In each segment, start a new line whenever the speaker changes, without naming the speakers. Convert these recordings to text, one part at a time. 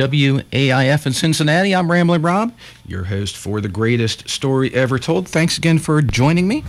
WAIF in Cincinnati. I'm Ramblin' Rob, your host for the greatest story ever told. Thanks again for joining me.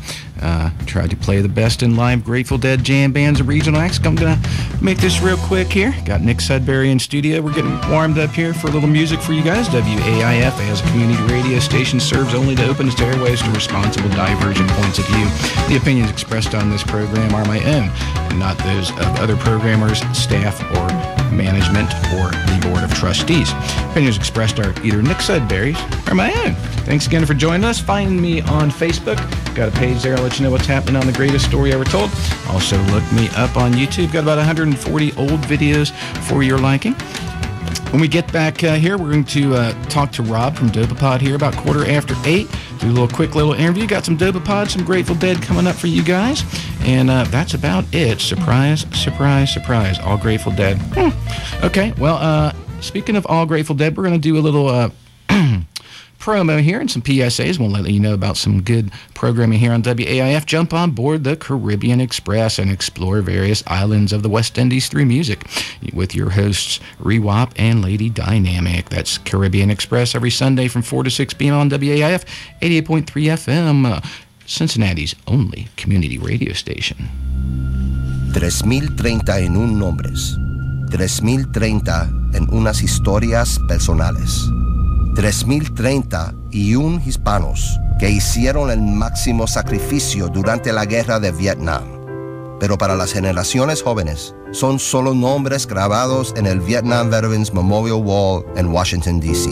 Tried to play the best in live Grateful Dead jam bands and regional acts. I'm going to make this real quick here. Got Nick Sudbury in studio. We're getting warmed up here for a little music for you guys. WAIF, as a community radio station, serves only to open its airways to responsible, divergent points of view. The opinions expressed on this program are my own, and not those of other programmers, staff, or management, or the Board of Trustees. Opinions expressed are either Nick Sudbury's or my own. Thanks again for joining us. Find me on Facebook. Got a page there. I'll let you know what's happening on the greatest story ever told. Also, look me up on YouTube. Got about 140 old videos for your liking. When we get back here, we're going to talk to Rob from Dopapod here about 8:15. Do a little quick little interview. Got some Dopapod, some Grateful Dead coming up for you guys. And that's about it. Surprise, surprise, surprise. All Grateful Dead. Okay, well, speaking of All Grateful Dead, we're going to do a little promo here and some PSAs. We'll let you know about some good programming here on WAIF. Jump on board the Caribbean Express and explore various islands of the West Indies through music with your hosts Rewop and Lady Dynamic. That's Caribbean Express every Sunday from 4 to 6 p.m. on WAIF 88.3 FM, Cincinnati's only community radio station.
3031 nombres, 3030 en unas historias personales. 3031 hispanos que hicieron el máximo sacrificio durante la guerra de Vietnam. Pero para las generaciones jóvenes, son solo nombres grabados en el Vietnam Veterans Memorial Wall en Washington, D.C.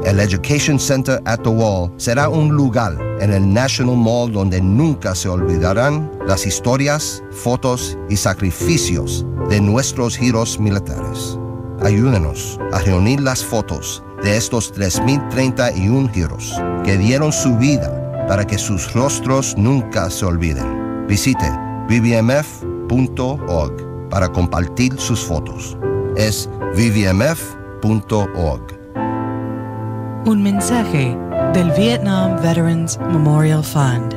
El Education Center at the Wall será un lugar en el National Mall donde nunca se olvidarán las historias, fotos y sacrificios de nuestros héroes militares. Ayúdenos a reunir las fotos de estos 3031 héroes que dieron su vida para que sus rostros nunca se olviden. Visite vvmf.org para compartir sus fotos. Es vvmf.org.
Un mensaje del Vietnam Veterans Memorial Fund.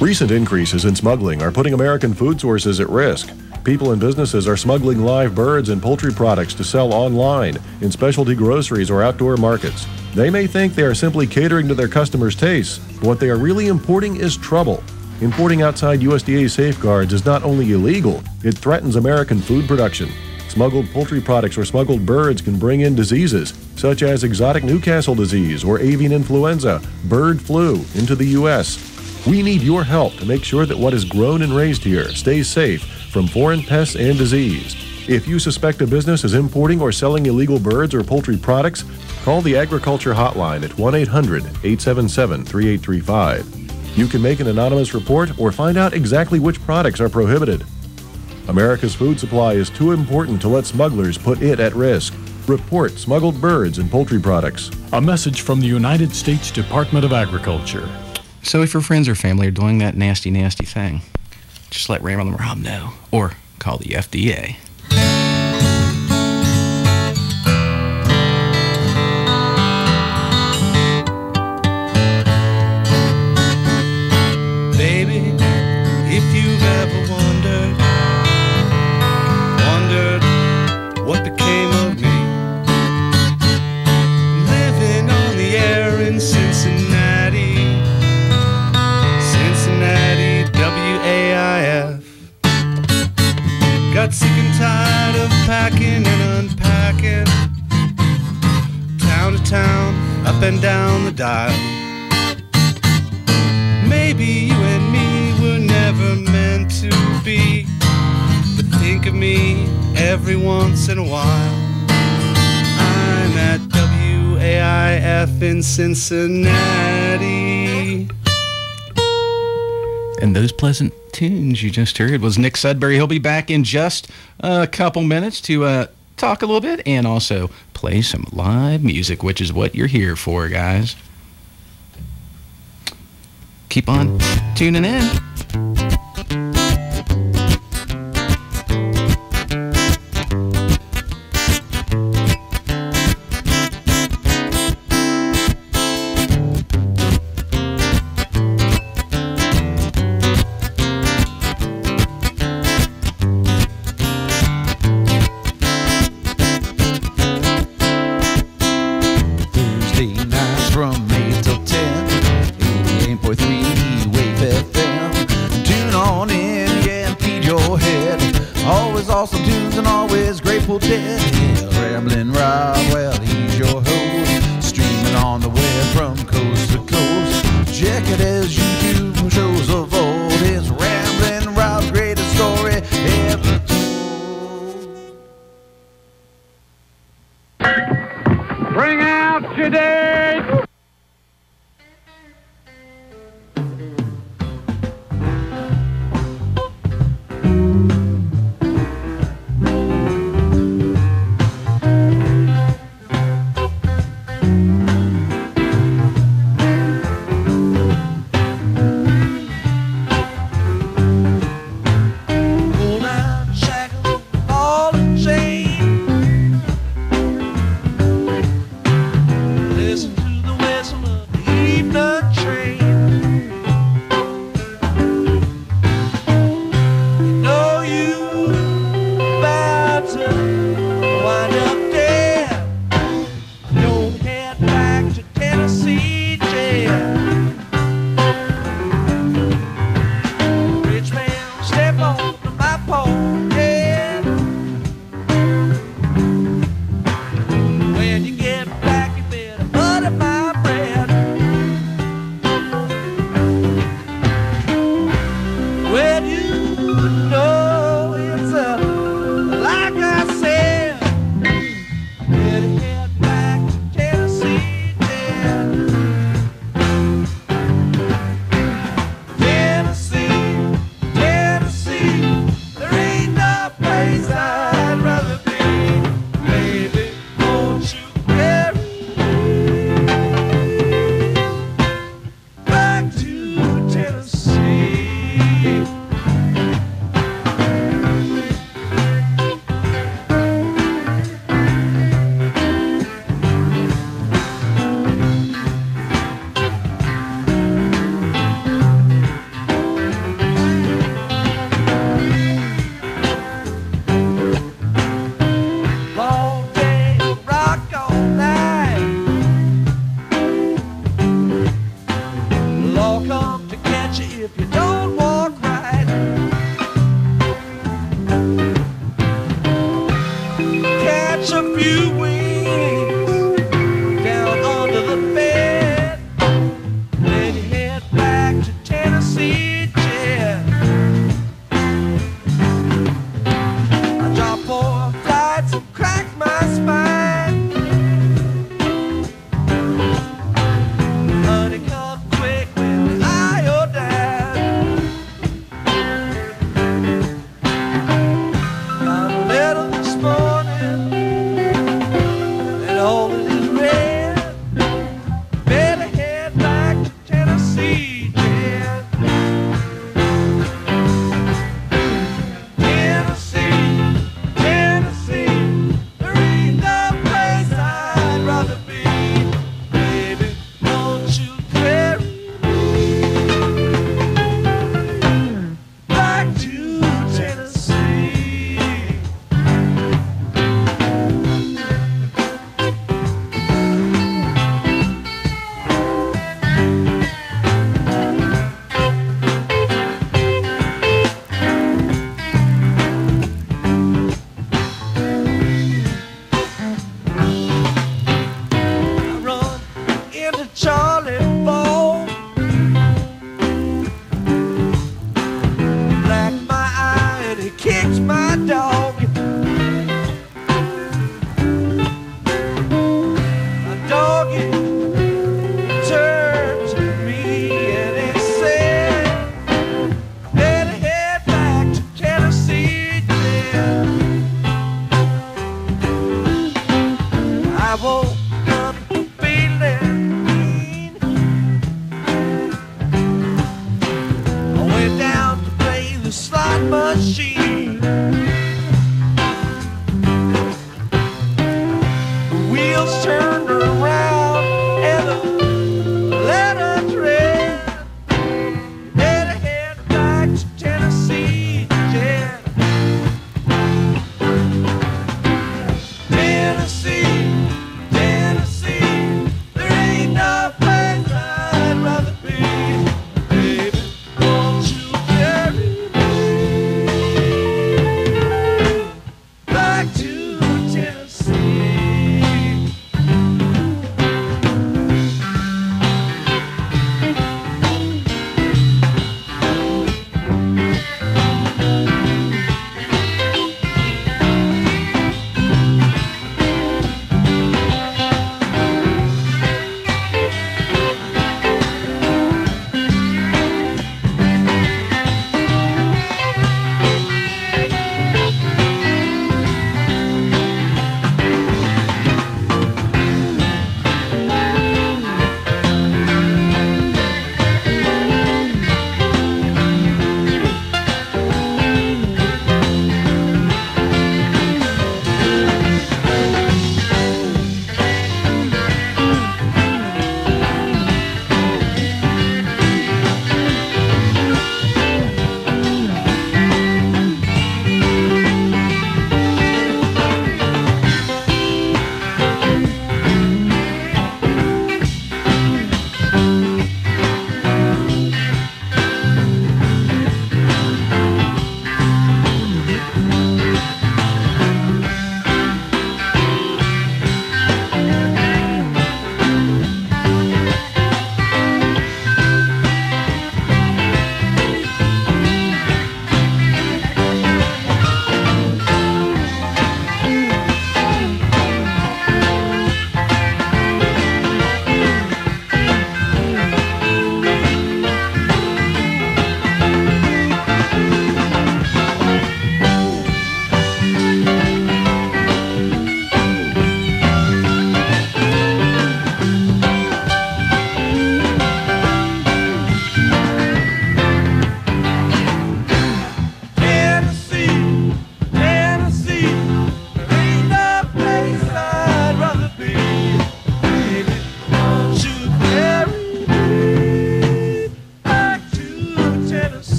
Recent increases in smuggling are putting American food sources at risk. People and businesses are smuggling live birds and poultry products to sell online, in specialty groceries or outdoor markets. They may think they are simply catering to their customers' tastes, but what they are really importing is trouble. Importing outside USDA safeguards is not only illegal, it threatens American food production. Smuggled poultry products or smuggled birds can bring in diseases, such as exotic Newcastle disease or avian influenza, bird flu, into the U.S. We need your help to make sure that what is grown and raised here stays safe from foreign pests and disease. If you suspect a business is importing or selling illegal birds or poultry products, call the Agriculture Hotline at 1-800-877-3835. You can make an anonymous report or find out exactly which products are prohibited. America's food supply is too important to let smugglers put it at risk. Report smuggled birds and poultry products.
A message from the United States Department of Agriculture.
So if your friends or family are doing that nasty, nasty thing, just let Ramblin' Rob know, or call the FDA.
Baby, if you've ever wondered what became of me, living on the air in Cincinnati, WAIF. Got sick and tired of packing and unpacking, town to town, up and down the dial. Maybe you and me were never meant to be, but think of me every once in a while. I'm at WAIF in Cincinnati.
And those pleasant tunes you just heard was Nick Sudbury. He'll be back in just a couple minutes to talk a little bit and also play some live music, which is what you're here for, guys. Keep on tuning in.
Yeah, Ramblin' Rob, well, he's your host, streaming on the web from coast to coast. Check it as you do shows of old. It's Ramblin' Rob's greatest story ever told.
Bring out today.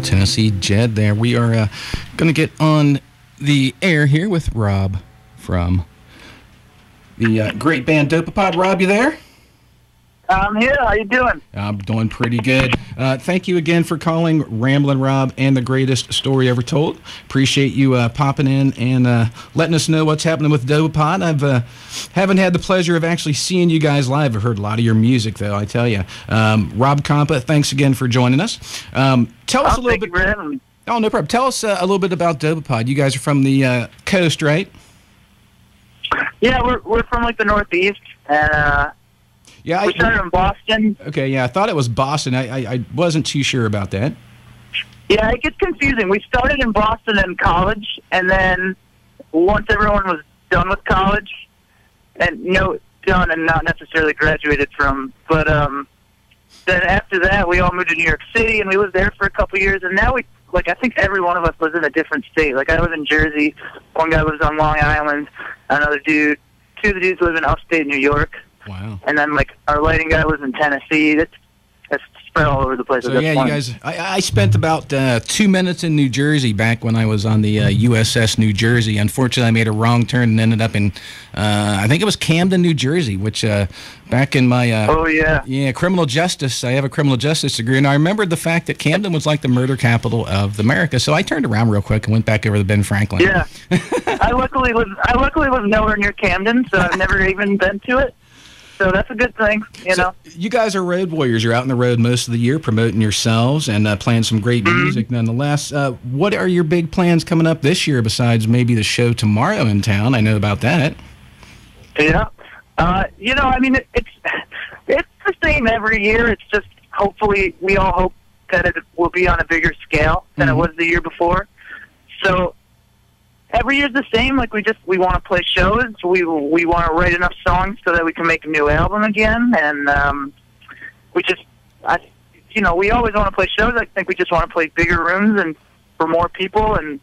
Tennessee Jed there. We are going to get on the air here with Rob from the great band Dopapod. Rob, you there?
I'm here. How you doing?
I'm doing pretty good. Thank you again for calling Ramblin' Rob and the greatest story ever told. Appreciate you popping in and letting us know what's happening with Dopapod. Haven't had the pleasure of actually seeing you guys live. I've heard a lot of your music, though, I tell you. Rob Compa, thanks again for joining us. Tell us a little bit. Oh, no problem. Tell us a little bit about Dopapod. You guys are from the coast, right?
Yeah, we're from like the Northeast, and
yeah,
we started in Boston.
Okay, yeah, I thought it was Boston. I wasn't too sure about that.
Yeah, it gets confusing. We started in Boston in college, and then once everyone was done with college, and done and not necessarily graduated from, but then after that we all moved to New York City, and we lived there for a couple years, and now I think every one of us lives in a different state. Like, I live in Jersey, one guy lives on Long Island, two of the dudes live in upstate New York.
Wow.
And then, our lighting guy lives in Tennessee. That's spread all over the place.
So, yeah, you guys, I spent about 2 minutes in New Jersey back when I was on the USS New Jersey. Unfortunately, I made a wrong turn and ended up in, I think it was Camden, New Jersey, which back in my criminal justice, I have a criminal justice degree, and I remembered the fact that Camden was like the murder capital of America, so I turned around real quick and went back over to Ben Franklin.
Yeah. I luckily live nowhere near Camden, so I've never even been to it. So that's a good thing, you know.
You guys are road warriors. You're out on the road most of the year promoting yourselves and playing some great music nonetheless. What are your big plans coming up this year besides maybe the show tomorrow in town? I know about that.
Yeah. It's the same every year. It's just hopefully we all hope that it will be on a bigger scale than it was the year before. So every year's the same. Like, we want to play shows. We want to write enough songs so that we can make a new album again. And we always want to play shows. I think we just want to play bigger rooms and for more people. And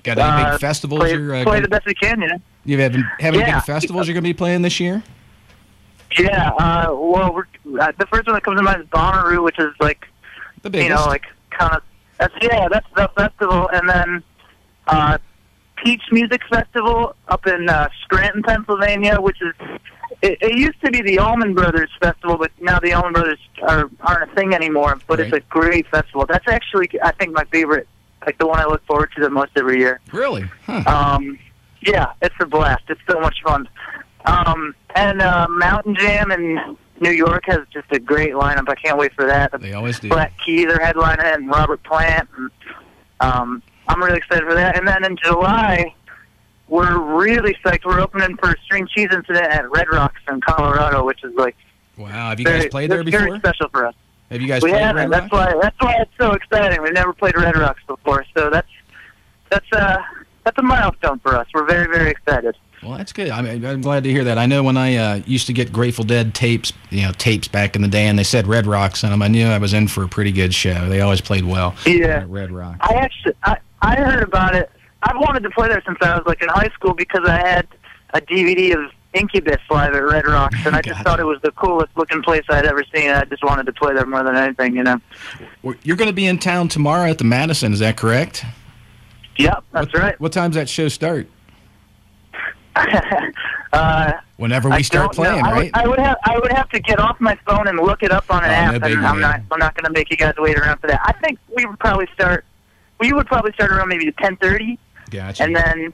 got any big festivals?
Play the best we can, you know.
You have any big festivals you're going to be playing this year?
Yeah. The first one that comes to mind is Bonnaroo, which is like
the biggest.
That's the festival, and then Peach Music Festival up in Scranton, Pennsylvania, which is it used to be the Allman Brothers Festival, but now the Allman Brothers aren't a thing anymore. But It's a great festival. That's actually, I think, my favorite, like the one I look forward to the most every year.
Really? Huh.
Yeah, it's a blast. It's so much fun. And Mountain Jam in New York has just a great lineup. I can't wait for that.
They always do.
Black Keys are headliner, and Robert Plant. And, I'm really excited for that. And then in July, we're really psyched. We're opening for String Cheese Incident at Red Rocks in Colorado, which is like
wow. Have you guys played there before?
Very special for us.
Have you guys played Red Rocks?
That's why it's so exciting. We've never played Red Rocks before, so that's a milestone for us. We're very, very excited.
Well, that's good. I'm glad to hear that. I know when I used to get Grateful Dead tapes back in the day, and they said Red Rocks on them, I knew I was in for a pretty good show. They always played well.
Yeah.
Red Rocks.
I heard about it. I've wanted to play there since I was in high school because I had a DVD of Incubus live at Red Rocks, and I just thought it was the coolest looking place I'd ever seen. I just wanted to play there more than anything, you know.
Well, you're going to be in town tomorrow at the Madison, is that correct?
Yep, that's right.
What time's that show start? Whenever we start playing, right?
I would have to get off my phone and look it up on an app, and I'm not going to make you guys wait around for that. I think we would probably start around maybe 10:30.
Gotcha.
And then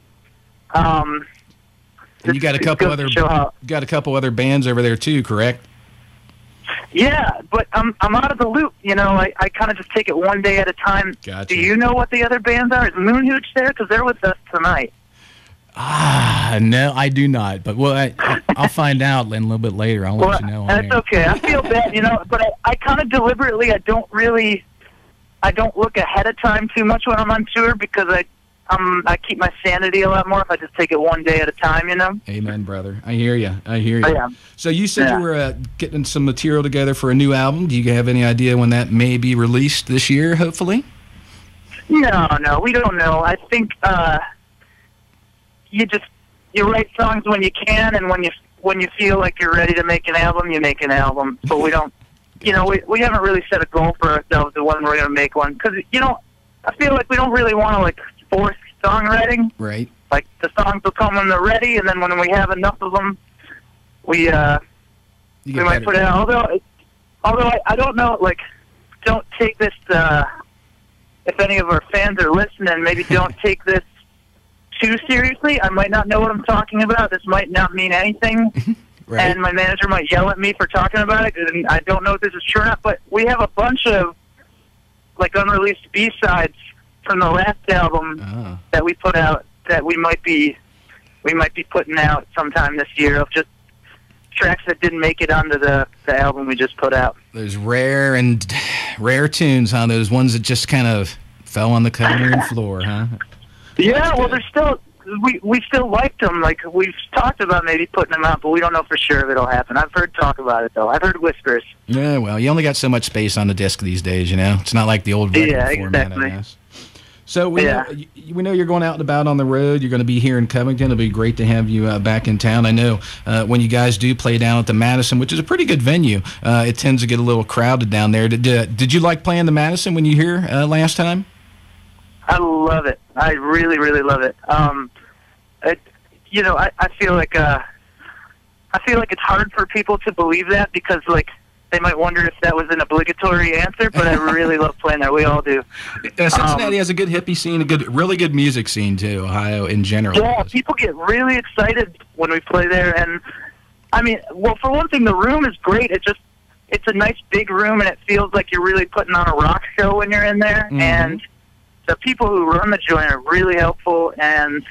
and you got a couple other bands over there too, correct?
Yeah, but I'm out of the loop. You know, I kind of just take it one day at a time.
Gotcha.
Do you know what the other bands are? Is Moon Hooch there? Because they're with us tonight.
No, I do not. But I'll find out a little bit later. I'll let you know.
That's okay. I feel bad, you know, but I kind of deliberately, I don't look ahead of time too much when I'm on tour because I keep my sanity a lot more if I just take it one day at a time, you know?
Amen, brother. I hear you.
Yeah.
So you said you were getting some material together for a new album. Do you have any idea when that may be released this year, hopefully?
No, we don't know. I think you write songs when you can, and when you feel like you're ready to make an album, you make an album. But we don't, you know, we haven't really set a goal for ourselves of when we're gonna make one, because I feel like we don't really want to like force songwriting.
Right.
Like the songs will come when they're ready, and then when we have enough of them, we might put it out. Although I don't know, like, don't take this. If any of our fans are listening, maybe don't take this too seriously. I might not know what I'm talking about. This might not mean anything. Right. And my manager might yell at me for talking about it, and I don't know if this is true or not, but we have a bunch of, like, unreleased B-sides from the last album that we put out that we might be putting out sometime this year, of just tracks that didn't make it onto the album we just put out.
Those rare tunes, huh? Those ones that just kind of fell on the cutting room floor, huh?
Yeah, well, they're still... We still liked them. Like, we've talked about maybe putting them out, but we don't know for sure if it'll happen. I've heard talk about it, though. I've heard whispers.
Yeah, well, you only got so much space on the disc these days, you know? It's not like the old record format, I guess. So we know you're going out and about on the road. You're going to be here in Covington. It'll be great to have you back in town. I know when you guys do play down at the Madison, which is a pretty good venue, it tends to get a little crowded down there. Did you like playing the Madison when you were here last time?
I love it. I really, really love it. I feel like it's hard for people to believe that, because like they might wonder if that was an obligatory answer, but I really love playing there. We all do.
Cincinnati has a good hippie scene, really good music scene too. Ohio in general.
Yeah, people get really excited when we play there, and I mean, well, for one thing, the room is great. It's a nice big room, and it feels like you're really putting on a rock show when you're in there. Mm-hmm. And the people who run the joint are really helpful, and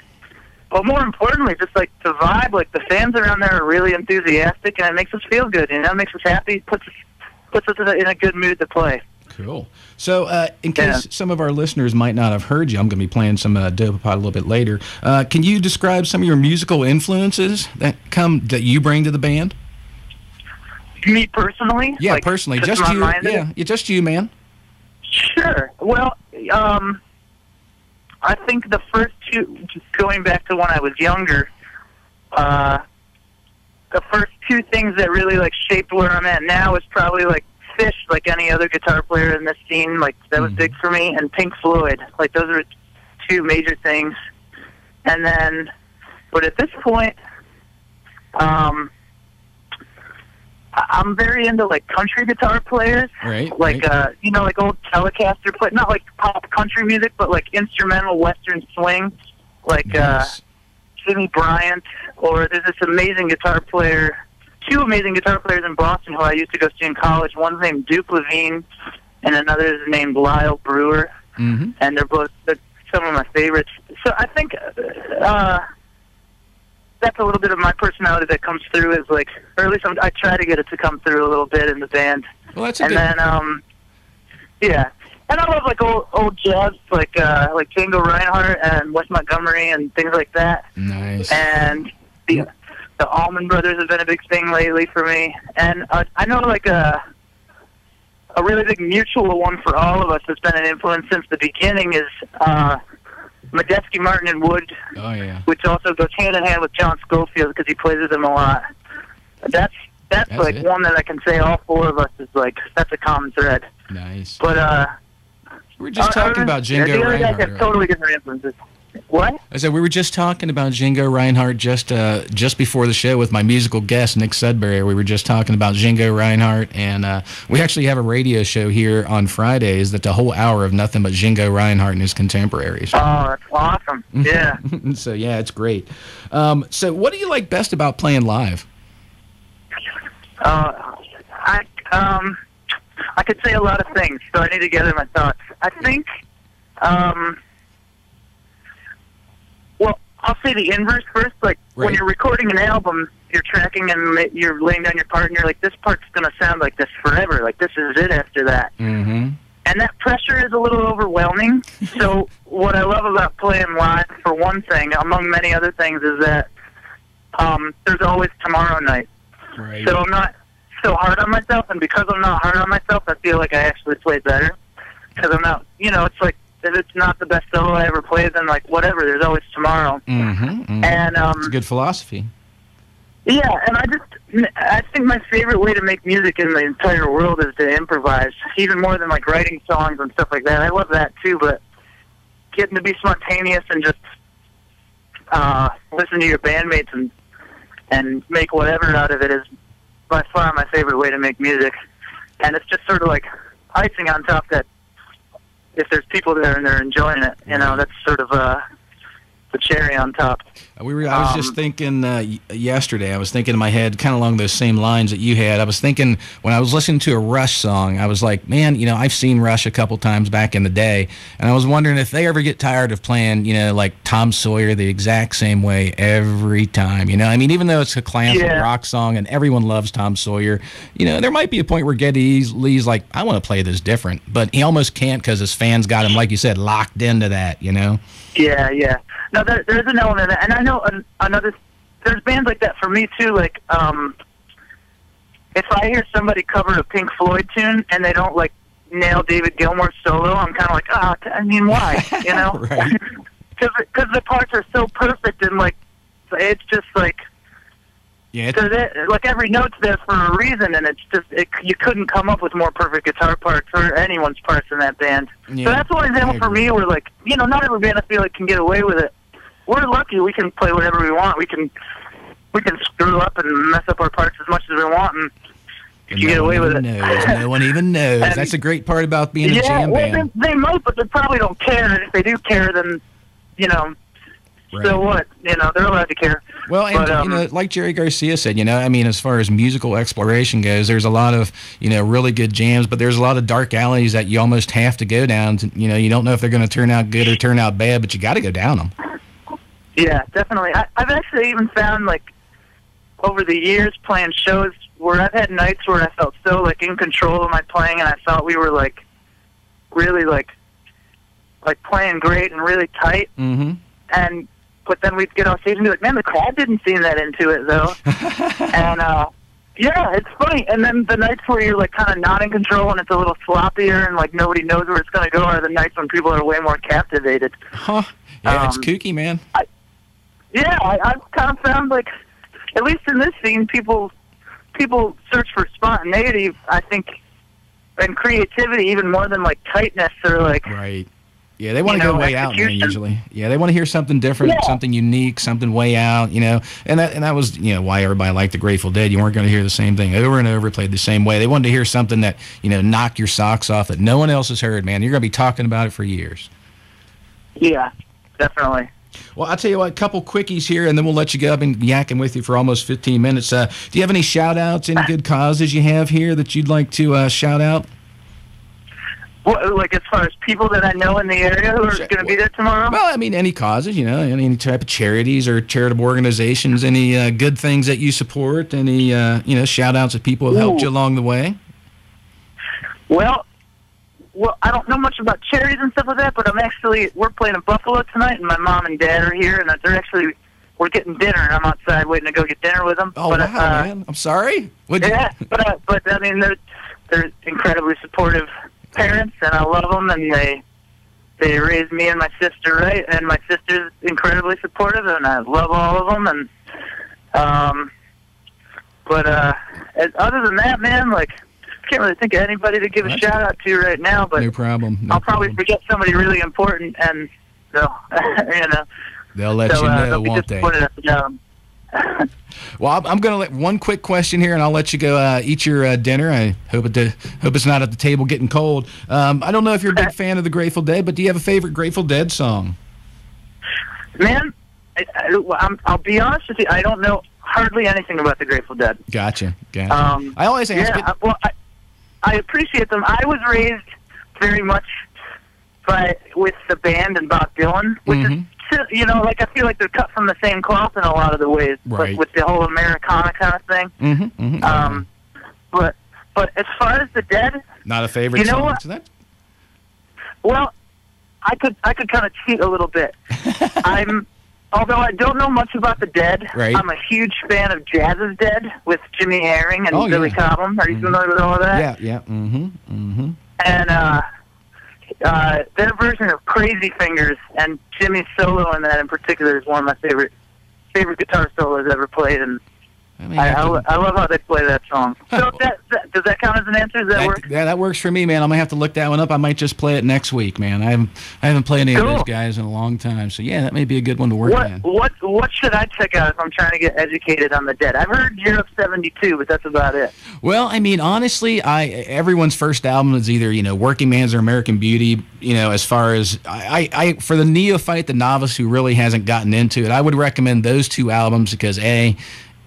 but more importantly, just like the vibe, like the fans around there are really enthusiastic, and it makes us feel good. It makes us happy, puts us in a good mood to play.
Cool. So, in case some of our listeners might not have heard you, I'm going to be playing some Dope Pot a little bit later. Can you describe some of your musical influences that you bring to the band?
Me personally?
Yeah,
like,
personally, just you. Yeah, just you, man.
Sure. Well, I think the first two, just going back to when I was younger, the first two things that really like shaped where I'm at now is probably like Fish, like any other guitar player in this scene. Like that was big for me, and Pink Floyd. Like those are two major things. And then, but at this point, I'm very into like country guitar players,
right?
Like like old Telecaster, but not like pop country music, but like instrumental Western swing, like Jimmy Bryant. Or there's this amazing guitar player, two amazing guitar players in Boston who I used to go see in college. One's named Duke Levine, and another is named Lyle Brewer, and they're some of my favorites. So I think that's a little bit of my personality that comes through, is like, or at least I try to get it to come through a little bit in the band.
Well, that's
and then and I love like old jazz, like Django Reinhardt and Wes Montgomery and things like that.
Nice.
And the Allman Brothers have been a big thing lately for me. And I know like a really big mutual one for all of us that's been an influence since the beginning is Medeski, Martin, and Wood, which also goes hand in hand with John Schofield because he plays with him a lot. That's like it. One that I can say all four of us is like, that's a common thread.
Nice.
But
we were just talking about Django
the other
Reinhardt.
guys have totally different influences. What?
I said we were just talking about Django Reinhardt just before the show with my musical guest, Nick Sudbury. We were just talking about Django Reinhardt, and we actually have a radio show here on Fridays that's a whole hour of nothing but Django Reinhardt and his contemporaries.
Oh, that's awesome. Yeah.
So, yeah, it's great. So what do you like best about playing live?
I could say a lot of things, so I need to gather my thoughts. I think, well, I'll say the inverse first. Like, when you're recording an album, you're tracking and you're laying down your part, and you're like, this part's going to sound like this forever. Like, this is it after that. Mm-hmm. And that pressure is a little overwhelming. So what I love about playing live, for one thing, among many other things, is that there's always tomorrow night.
Right.
So I'm not so hard on myself, and because I'm not hard on myself, I feel like I actually play better. Because I'm not, it's like, if it's not the best solo I ever played, then like, whatever, there's always tomorrow.
Mm-hmm, mm-hmm.
And
it's a good philosophy.
Yeah, and I think my favorite way to make music in the entire world is to improvise, even more than like writing songs and stuff like that. I love that too, but getting to be spontaneous and just listen to your bandmates and make whatever out of it is by far my favorite way to make music. And it's just sort of like icing on top that if there's people there and they're enjoying it, you know, that's sort of the cherry on top.
I was just thinking yesterday, I was thinking in my head kind of along those same lines that you had. I was thinking when I was listening to a Rush song, I was like, man, you know, I've seen Rush a couple times back in the day, and I was wondering if they ever get tired of playing, you know, like Tom Sawyer the exact same way every time, you know? I mean, even though it's a classic rock song and everyone loves Tom Sawyer, you know, there might be a point where Geddy Lee's like, I want to play this different, but he almost can't because his fans got him, like you said, locked into that, you know?
Yeah, yeah. No, there's an element of that. And I know there's bands like that for me, too. Like, if I hear somebody cover a Pink Floyd tune and they don't, like, nail David Gilmour's solo, I'm kind of like, I mean, why? You know?
Right.
Because the parts are so perfect and, like, it's just, like,
yeah,
like every note's there for a reason, and it's just you couldn't come up with more perfect guitar parts or anyone's parts in that band.
Yeah,
so that's one example for me where, like, you know, not every band I feel like can get away with it. We're lucky; we can play whatever we want. We can screw up and mess up our parts as much as we want, and you get away with it.
No one even knows. And that's the great part about being a jam band.
They might, but they probably don't care. And if they do care, then you know. Right. So what? You know, they're allowed to care.
Well, and, you know, like Jerry Garcia said, you know, I mean, as far as musical exploration goes, there's a lot of, you know, really good jams, but there's a lot of dark alleys that you almost have to go down. You know, you don't know if they're going to turn out good or turn out bad, but you got to go down them.
Yeah, definitely. I've actually even found, like, over the years playing shows where I've had nights where I felt so, like, in control of my playing, and I felt we were, like, really, like playing great and really tight. Mm-hmm. But then we'd get off stage and be like, man, the crowd didn't seem that into it, though. And, yeah, it's funny. And then the nights where you're, like, kind of not in control and it's a little sloppier and, like, nobody knows where it's going to go are the nights when people are way more captivated.
Huh. Yeah, it's kooky, man.
I've kind of found, like, at least in this scene, people search for spontaneity, I think, and creativity even more than, like, tightness or, like...
Right. Yeah, they want to go way out, man, usually. Yeah, they want to hear something different, something unique, something way out, you know. And that was, you know, why everybody liked the Grateful Dead. You weren't going to hear the same thing over and over, played the same way. They wanted to hear something that, you know, knocked your socks off that no one else has heard, man. You're going to be talking about it for years.
Yeah, definitely.
Well, I'll tell you what, a couple quickies here, and then we'll let you go. I've been yakking with you for almost 15 minutes. Do you have any shout-outs, any good causes you have here that you'd like to shout out?
Well, like as far as people that I know in the area who are going to be there tomorrow?
Well, I mean, any causes, you know, any type of charities or charitable organizations, any good things that you support, any, you know, shout-outs of people who have helped you along the way?
Well, I don't know much about charities and stuff like that, but we're playing in Buffalo tonight, and my mom and dad are here, and we're getting dinner, and I'm outside waiting to go get dinner with them.
Oh, wow, man. I'm sorry?
Yeah, but I mean, they're incredibly supportive parents, and I love them, and they raised me and my sister right, and my sister's incredibly supportive, and I love all of them, and other than that, man, like, I can't really think of anybody to give a shout out to right now, but
no problem.
I'll probably forget somebody really important, and so you know,
they'll let you know, won't they? Well, I'm going to let one quick question here, and I'll let you go eat your dinner. I hope it's not at the table getting cold. I don't know if you're a big fan of the Grateful Dead, but do you have a favorite Grateful Dead song?
Man, I'll be honest with you. I don't know hardly anything about the Grateful Dead.
Gotcha. I always ask.
Yeah, well, I appreciate them. I was raised very much with the band and Bob Dylan, which is, you know, like I feel like they're cut from the same cloth in a lot of the ways,
right.
Like with the whole Americana kind of thing. But as far as the Dead,
not a favorite song to that?
Well, I could kind of cheat a little bit. Although I don't know much about the Dead,
right.
I'm a huge fan of Jazz's Dead with Jimmy Herring and Billy Cobham. Are you familiar with all of that?
Yeah.
And their version of Crazy Fingers and Jimmy's solo in that in particular is one of my favorite guitar solos ever played. And I love how they play that song. So does that count as an answer? Does that work?
Yeah, that works for me, man. I'm gonna have to look that one up. I might just play it next week, man. I haven't played any of those guys in a long time, so yeah, that may be a good one to work on.
What should I check out if I'm trying to get educated on the Dead? I've heard Europe '72, but that's about it.
Well, I mean, honestly, everyone's first album is either Working Man's or American Beauty. As far as I for the neophyte, the novice who really hasn't gotten into it, I would recommend those two albums because A,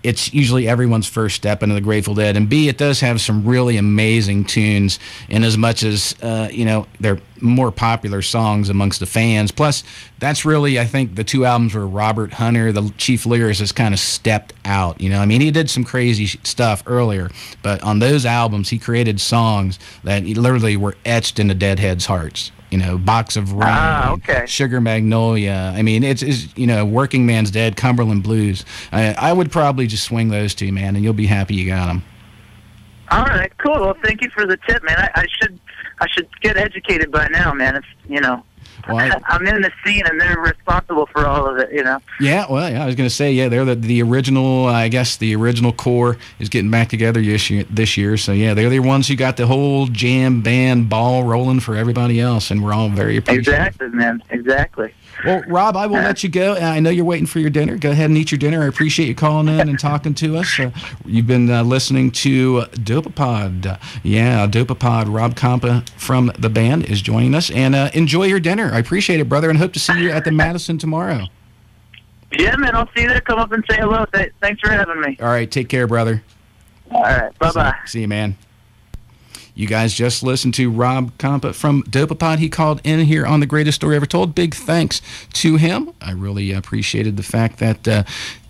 it's usually everyone's first step into the Grateful Dead, and B, it does have some really amazing tunes in as much as, they're more popular songs amongst the fans. Plus, that's really, I think, the two albums where Robert Hunter, the chief lyricist, has kind of stepped out. I mean, he did some crazy stuff earlier, but on those albums, he created songs that literally were etched into Deadheads' hearts. Box of Rain, Sugar Magnolia. I mean, it's Working Man's Dead, Cumberland Blues. I would probably just swing those two, man, and you'll be happy you got them.
All right, cool. Well, thank you for the tip, man. I should get educated by now, man. It's Well, I'm in the scene, and they're responsible for all of it,
Yeah, well, yeah, I was going to say, yeah, they're the original, I guess the original core is getting back together this year. So, yeah, they're the ones who got the whole jam band ball rolling for everybody else, and we're all very appreciative.
Exactly, man, exactly.
Well, Rob, I will let you go. I know you're waiting for your dinner. Go ahead and eat your dinner. I appreciate you calling in and talking to us. You've been listening to Dopapod. Yeah, Dopapod. Rob Compa from the band is joining us. And enjoy your dinner. I appreciate it, brother, and hope to see you at the Madison tomorrow.
Yeah, man, I'll see you there. Come up and say hello. Thanks for having me.
All right, take care, brother.
All right, bye-bye.
See you, man. You guys just listened to Rob Compa from Dopapod. He called in here on The Greatest Story Ever Told. Big thanks to him. I really appreciated the fact that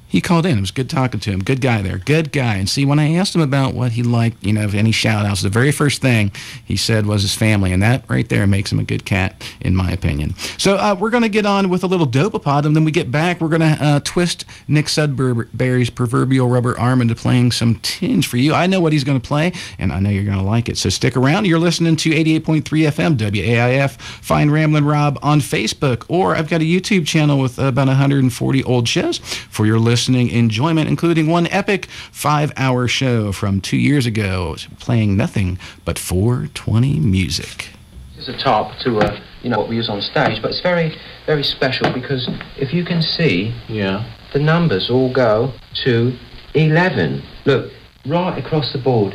he called in. It was good talking to him. Good guy there. Good guy. And see, when I asked him about what he liked, any shout-outs, the very first thing he said was his family. And that right there makes him a good cat, in my opinion. So we're going to get on with a little Dopapod, and then we get back, we're going to twist Nick Sudbury's proverbial rubber arm into playing some tunes for you. I know what he's going to play, and I know you're going to like it. So stick around. You're listening to 88.3 FM, WAIF. Find Ramblin' Rob on Facebook, or I've got a YouTube channel with about 140 old shows for your listening enjoyment, including one epic 5-hour show from 2 years ago, playing nothing but 420 music.
It's a top to what we use on stage, but it's very, very special because if you can see, the numbers all go to 11. Look, right across the board.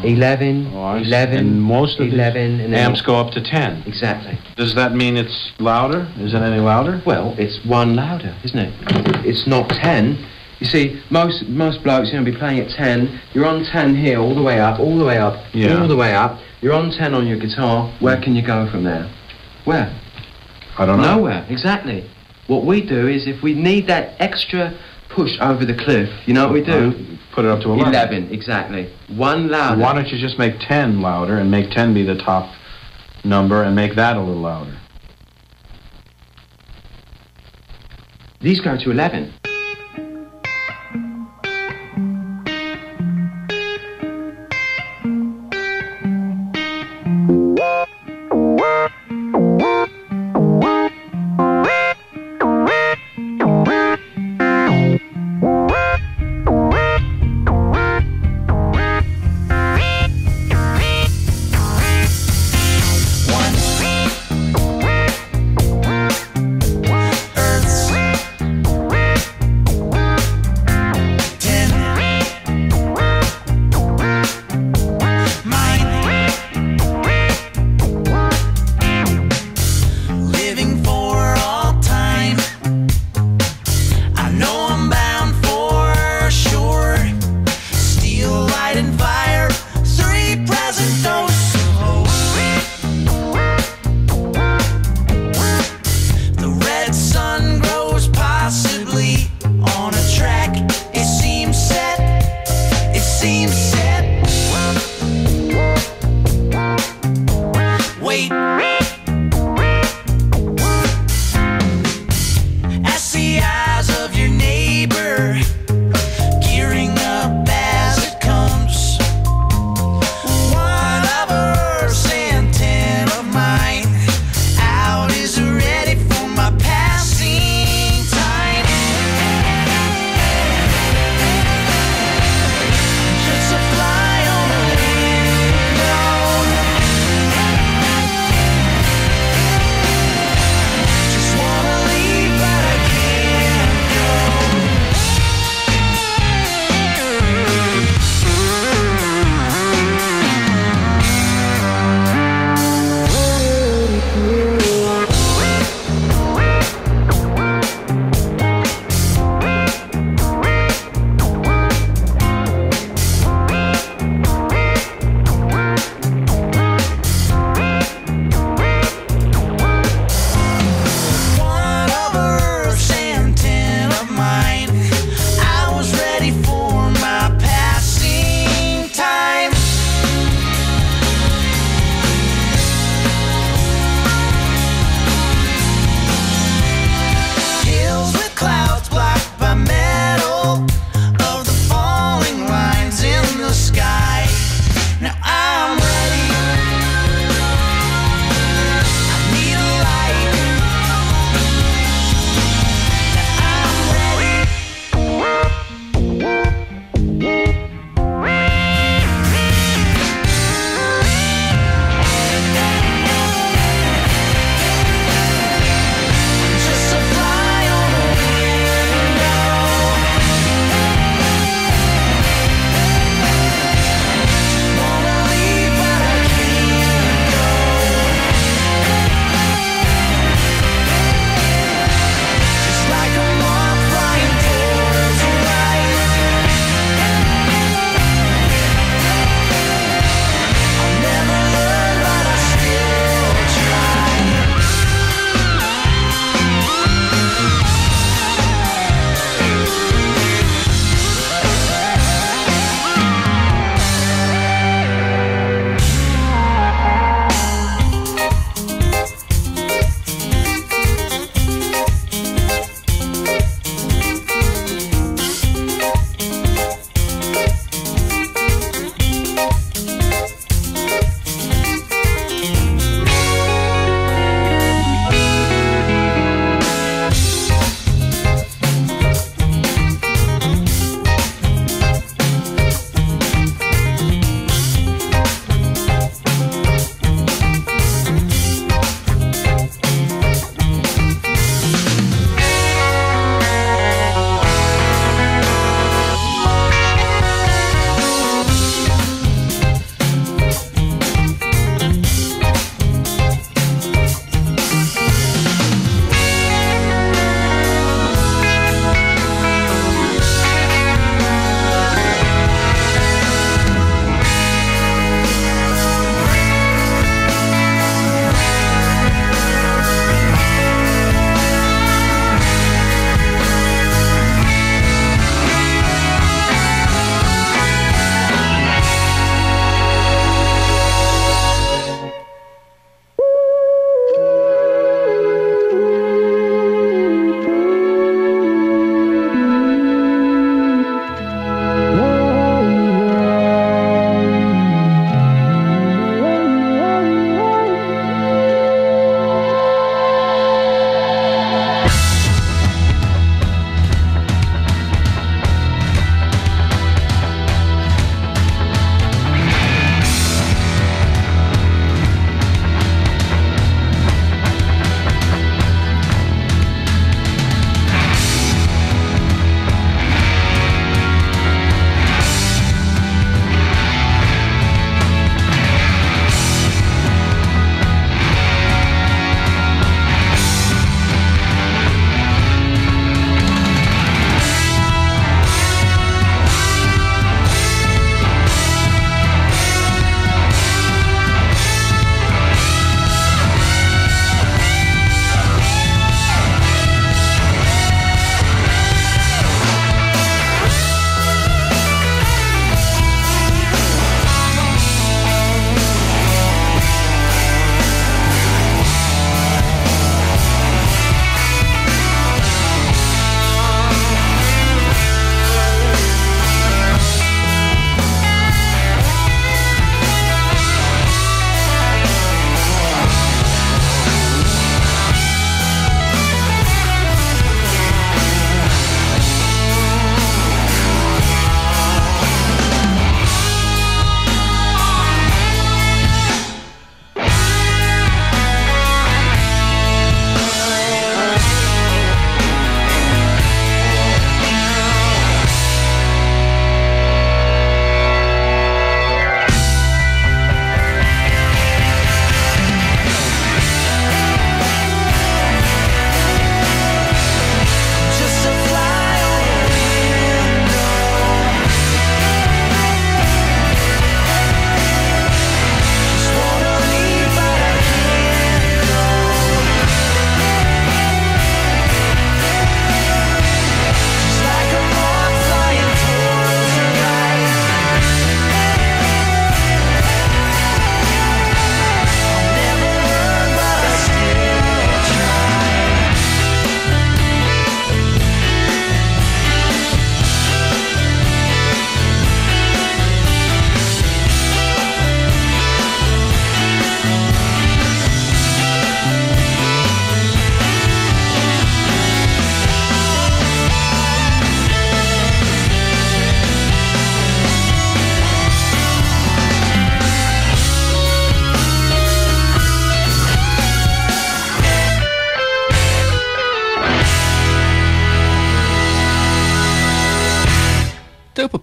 11, 11,
and most of
11,
the amps go up to 10.
Exactly.
Does that mean it's louder? Is it any louder?
Well, it's one louder, isn't it? It's not 10. You see, most blokes, be playing at 10. You're on 10 here, all the way up, all the way up, all the way up. You're on 10 on your guitar. Where can you go from there? Where?
I don't know.
Nowhere, exactly. What we do is if we need that extra push over the cliff, you know what we do?
Put it up to 11.
11, exactly. One louder.
Why don't you just make 10 louder and make 10 be the top number and make that a little louder?
These go to 11.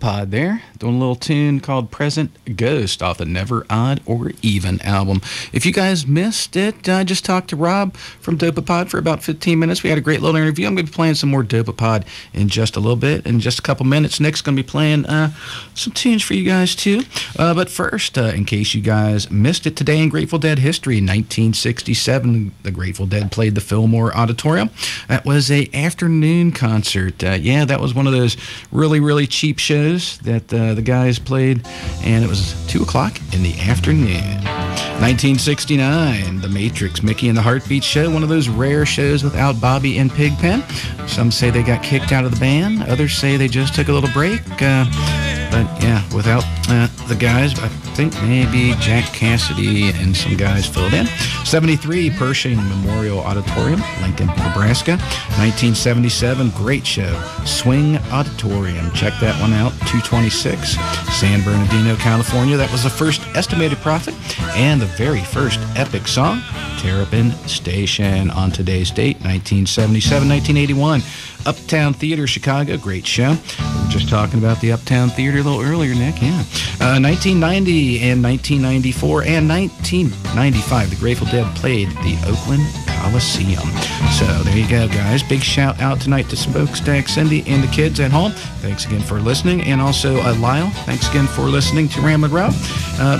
Dopapod there, doing a little tune called Present Ghost off the Never Odd or Even album. If you guys missed it, I just talked to Rob from Dopapod for about 15 minutes. We had a great little interview. I'm going to be playing some more Dopapod in just a little bit. In just a couple minutes, Nick's going to be playing some tunes for you guys, too. But first, in case you guys missed it, today in Grateful Dead history, 1967, the Grateful Dead played the Fillmore Auditorium. That was a afternoon concert. Yeah, that was one of those really, really cheap shows that the guys played, and it was 2 o'clock in the afternoon. 1969, The Matrix, Mickey and the Heartbeat Show, one of those rare shows without Bobby and Pigpen. Some say they got kicked out of the band, others say they just took a little break. But yeah, without the guys, I think maybe Jack Cassidy and some guys filled in. 73, Pershing Memorial Auditorium, Lincoln, Nebraska. 1977, great show, Swing Auditorium. Check that one out, 226, San Bernardino, California. That was the first estimated profit and the very first epic song, Terrapin Station. On today's date, 1977, 1981. Uptown Theater, Chicago, great show. We were just talking about the Uptown Theater a little earlier, Nick, yeah. 1990 and 1994 and 1995, the Grateful Dead played the Oakland Coliseum. So there you go, guys. Big shout out tonight to Smokestack Cindy and the kids at home. Thanks again for listening. And also Lyle, thanks again for listening to Ramblin' Rob.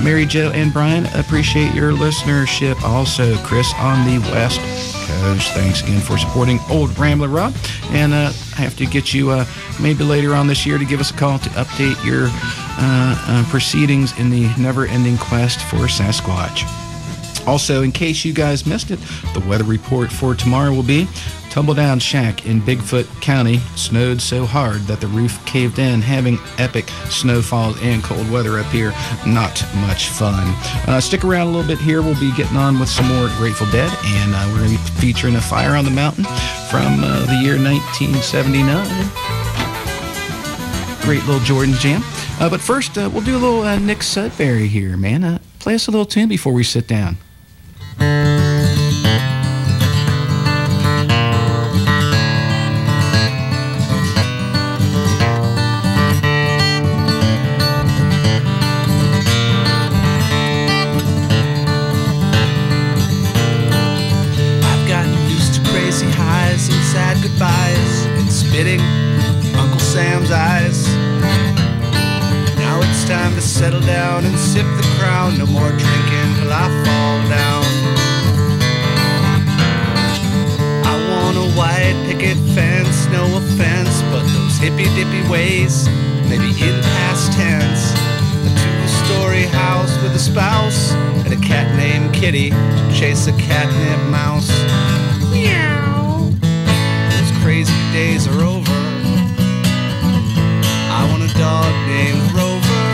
Mary Jo and Brian, appreciate your listenership. Also, Chris on the West Coast, thanks again for supporting old Ramblin' Rob. And I have to get you maybe later on this year to give us a call to update your proceedings in the never-ending quest for Sasquatch. Also, in case you guys missed it, the weather report for tomorrow will be Tumbledown Shack in Bigfoot County. Snowed so hard that the roof caved in, having epic snowfalls and cold weather up here. Not much fun. Stick around a little bit here. We'll be getting on with some more Grateful Dead, and we're going to be featuring a Fire on the Mountain from the year 1979. Great little Jordan jam. But first, we'll do a little Nick Sudbury here, man. Play us a little tune before we sit down.
Goodbyes and spitting Uncle Sam's eyes. Now it's time to settle down and sip the crown. No more drinking till I fall down. I want a white picket fence, no offense, but those hippy-dippy ways, maybe in past tense. A two-story house with a spouse and a cat named Kitty to chase a catnip mouse. Meow. Crazy days are over. I want a dog named Rover.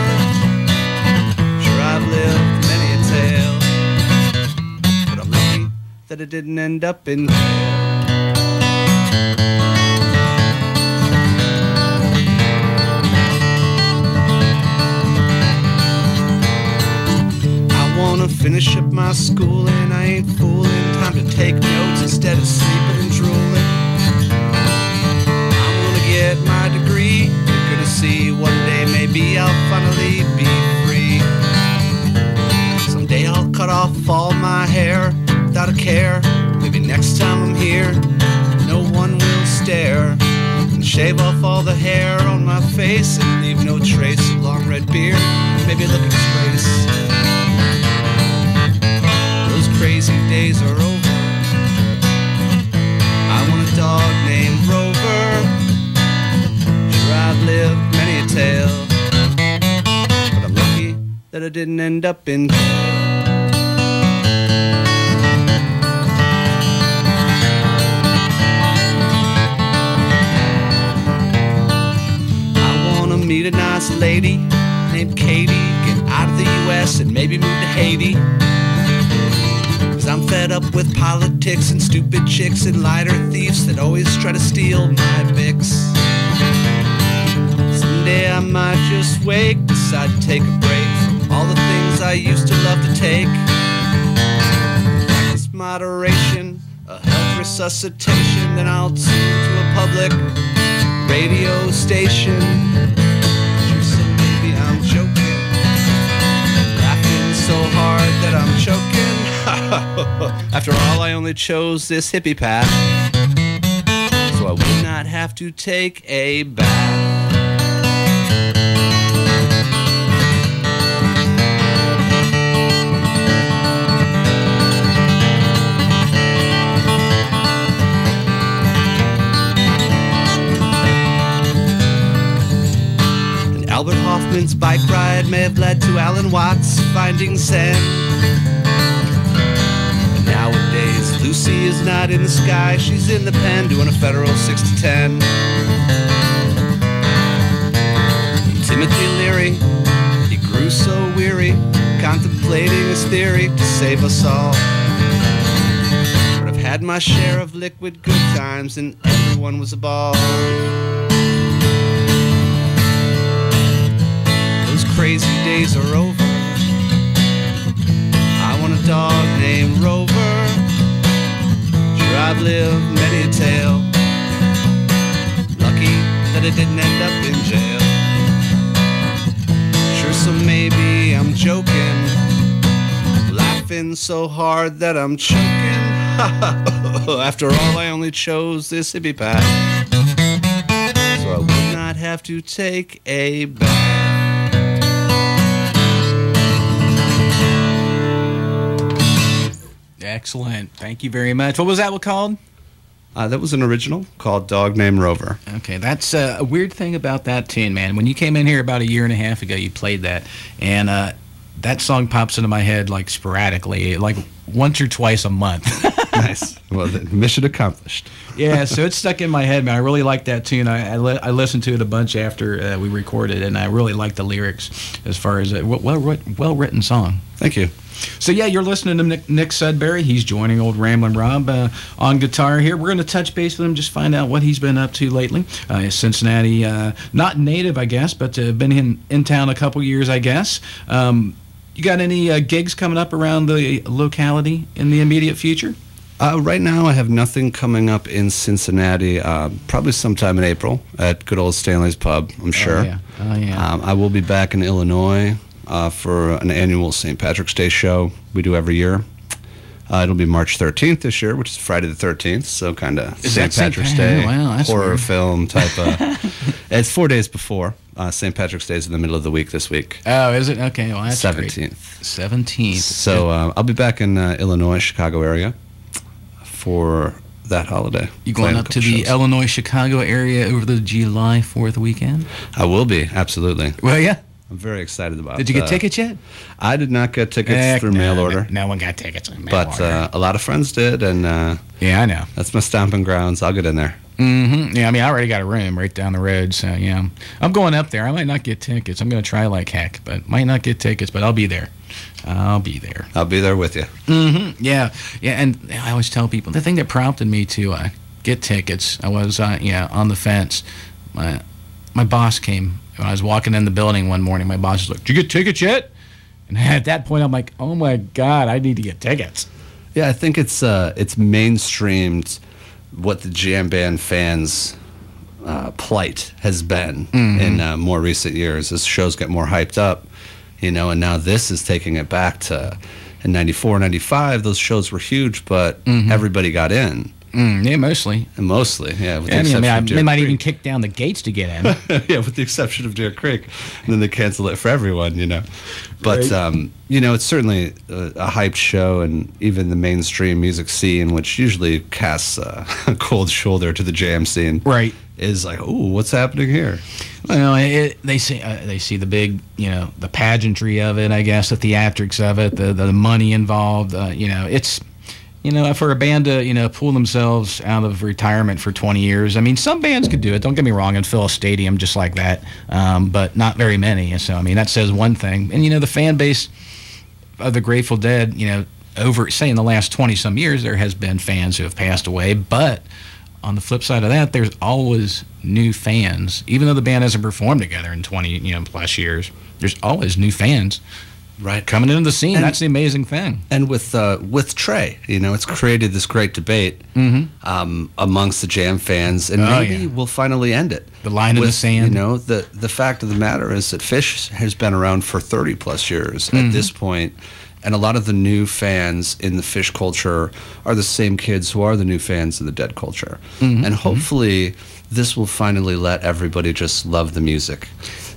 Sure, I've lived many a tale, but I'm lucky that it didn't end up in jail. I wanna finish up my schooling. I ain't fooling. Time to take notes instead of sleeping and drooling. Get my degree, you're gonna see one day maybe I'll finally be free. Someday I'll cut off all my hair without a care. Maybe next time I'm here, no one will stare. And shave off all the hair on my face and leave no trace of long red beard. Maybe look at disgrace. Those crazy days are over. I want a dog named Rover. I've lived many a tale, but I'm lucky that I didn't end up in jail. I wanna meet a nice lady named Katie, get out of the US and maybe move to Haiti. 'Cause I'm fed up with politics and stupid chicks and lighter thieves that always try to steal my Bix. Someday I might just wake, decide to take a break from all the things I used to love to take. Practice moderation, a health resuscitation, then I'll tune to a public radio station. Choose that I'm choking. After all, I only chose this hippie path, so I would not have to take a bath. Albert Hoffman's bike ride may have led to Alan Watts finding Zen. But nowadays, Lucy is not in the sky, she's in the pen doing a federal 6 to 10. Timothy Leary, he grew so weary, contemplating his theory to save us all. But I've had my share of liquid good times, and everyone was a ball. Crazy days are over. I want a dog named Rover. Sure, I've lived many a tale. Lucky that I didn't end up in jail. Sure, so maybe I'm joking, laughing so hard that I'm choking. After all, I only chose this hippie path, so I would not have to take a bath.
Excellent. Thank you very much. What was that one called?
That was an original called Dog Named Rover.
Okay, that's a weird thing about that tune, man. When you came in here about a year and a half ago, you played that, and that song pops into my head like sporadically, like once or twice a month.
Nice. Well, mission accomplished.
Yeah, so it's stuck in my head, man. I really like that tune. I listened to it a bunch after we recorded, and I really like the lyrics as far as a well-written song.
Thank you.
So, yeah, you're listening to Nick Sudbury. He's joining old Ramblin' Rob on guitar here. We're going to touch base with him, just find out what he's been up to lately. Cincinnati, not native, I guess, but been in town a couple years, I guess. You got any gigs coming up around the locality in the immediate future?
Right now, I have nothing coming up in Cincinnati. Probably sometime in April at good old Stanley's Pub, I'm sure.
Oh, yeah.
I will be back in Illinois for an annual St. Patrick's Day show we do every year. It'll be March 13th this year, which is Friday the 13th, so kind of St. Patrick's Day horror weird. Film type of. It's 4 days before. St. Patrick's Day is in the middle of the week this week.
Oh, is it? Okay, well, that's
17th.
Great. 17th.
So I'll be back in Illinois, Chicago area for that holiday.
You going up to the Illinois, Chicago area over the July 4th weekend?
I will be, absolutely.
Well, yeah.
I'm very excited about it.
Did you get tickets yet?
I did not get tickets through mail order.
No one got tickets on mail order.
But a lot of friends did, and
yeah, I know.
That's my stomping grounds. I'll get in there.
Mm-hmm. Yeah, I mean, I already got a room right down the road, so yeah. I'm going up there. I might not get tickets. I'm going to try like heck, but might not get tickets, but I'll be there. I'll be there.
I'll be there with you.
Mm-hmm. Yeah, and I always tell people, the thing that prompted me to get tickets, I was on the fence. My boss came. When I was walking in the building one morning, my boss was like, "Did you get tickets yet?" And at that point, I'm like, "Oh my God, I need to get tickets."
Yeah, I think it's mainstreamed what the jam band fans' plight has been in more recent years. As shows get more hyped up, and now this is taking it back to in '94, '95. Those shows were huge, but everybody got in.
Yeah, mostly.
Mostly, yeah. With the
they might even kick down the gates to get in.
Yeah, with the exception of Deer Creek. And then they cancel it for everyone, But,
right.
It's certainly a hyped show, and even the mainstream music scene, which usually casts a cold shoulder to the jam scene,
right,
is like, ooh, what's happening here?
Well, they see the big, the pageantry of it, I guess, the theatrics of it, the money involved, it's... for a band to, pull themselves out of retirement for 20 years, I mean, some bands could do it, don't get me wrong, and fill a stadium just like that, but not very many. So, I mean, that says one thing. And, the fan base of the Grateful Dead, over, say, in the last 20-some years, there has been fans who have passed away, but on the flip side of that, there's always new fans. Even though the band hasn't performed together in 20, plus years, there's always new fans. Right, coming into the scene. That's the amazing thing.
And with Trey, it's created this great debate amongst the jam fans, and maybe we'll finally end it.
The line in the sand.
The fact of the matter is that Phish has been around for 30-plus years at this point,
And a lot of the new fans in the Fish culture are the same kids who are the new fans in the Dead culture. And hopefully this will finally let everybody just love the music.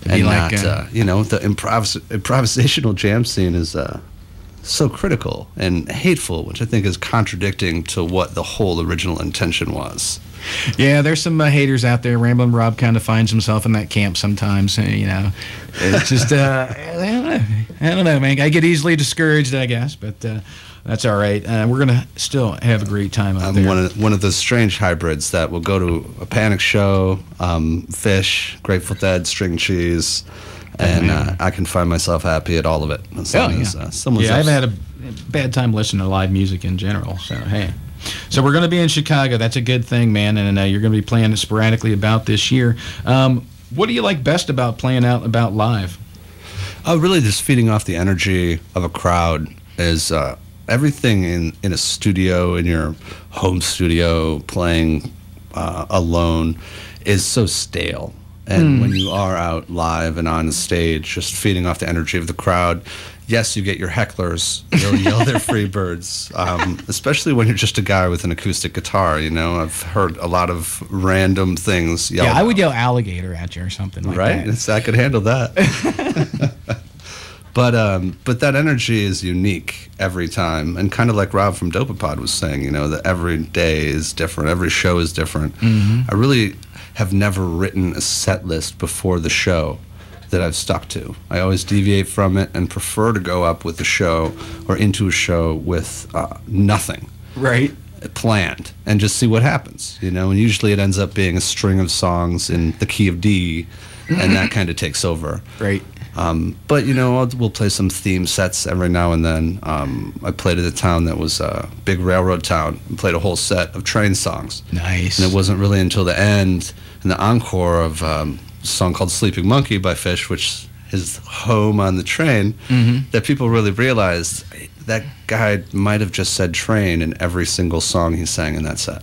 And
like,
not, you know, the improvisational jam scene is so critical and hateful, which I think is contradicting to what the whole original intention was.
Yeah, there's some haters out there. Ramblin' Rob kind of finds himself in that camp sometimes. You know, it's just I don't know, man. I get easily discouraged, I guess, but that's all right. We're gonna still have a great time out there.
I'm one of those strange hybrids that will go to a Panic show, Fish, Grateful Dead, String Cheese, and I can find myself happy at all of it. As long as someone's
I haven't had a bad time listening to live music in general. So hey. So we're going to be in Chicago. That's a good thing, man. And you're going to be playing sporadically about this year. What do you like best about playing out about live?
Really just feeding off the energy of a crowd is everything in a studio, in your home studio, playing alone is so stale. And when you are out live and on the stage, just feeding off the energy of the crowd, yes, you get your hecklers. They'll yell their free birds, especially when you're just a guy with an acoustic guitar. You know, I've heard a lot of random things yelled.
Yeah, I would yell alligator at you or something like that.
Right? I could handle that. But that energy is unique every time. And kind of like Rob from Dopapod was saying, you know, that every day is different. Every show is different. I really have never written a set list before the show that I've stuck to. I always deviate from it and prefer to go up with the show or into a show with nothing planned and just see what happens, you know. And usually it ends up being a string of songs in the key of D, and that kind of takes over. But you know, we'll play some theme sets every now and then. I played at a town that was a big railroad town and played a whole set of train songs.
Nice.
And it wasn't really until the end and the encore of a song called Sleeping Monkey by Fish, which is home on the train, that people really realized that guy might have just said train in every single song he sang in that set.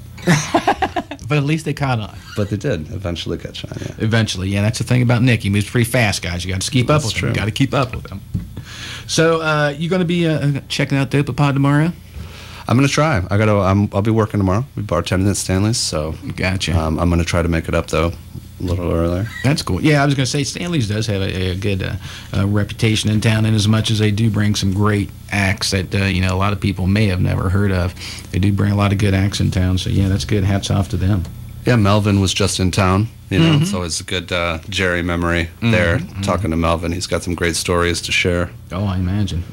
But at least they caught on.
But they did eventually catch on, yeah.
Eventually, yeah. That's the thing about Nick. He moves pretty fast, guys. You got to keep up with him. You got to keep up with him. So, you going to be checking out Dopapod tomorrow?
I'm going to try. I'll be working tomorrow. We'll be bartending at Stanley's, so
gotcha.
I'm going to try to make it up, though, a little earlier.
That's cool. Yeah, I was going to say Stanley's does have a good reputation in town, and as much as they do bring some great acts that you know, a lot of people may have never heard of, they do bring a lot of good acts in town. So yeah, that's good. Hats off to them.
Yeah, Melvin was just in town. You know, it's always a good Jerry memory there. Talking to Melvin, he's got some great stories to share.
Oh, I imagine.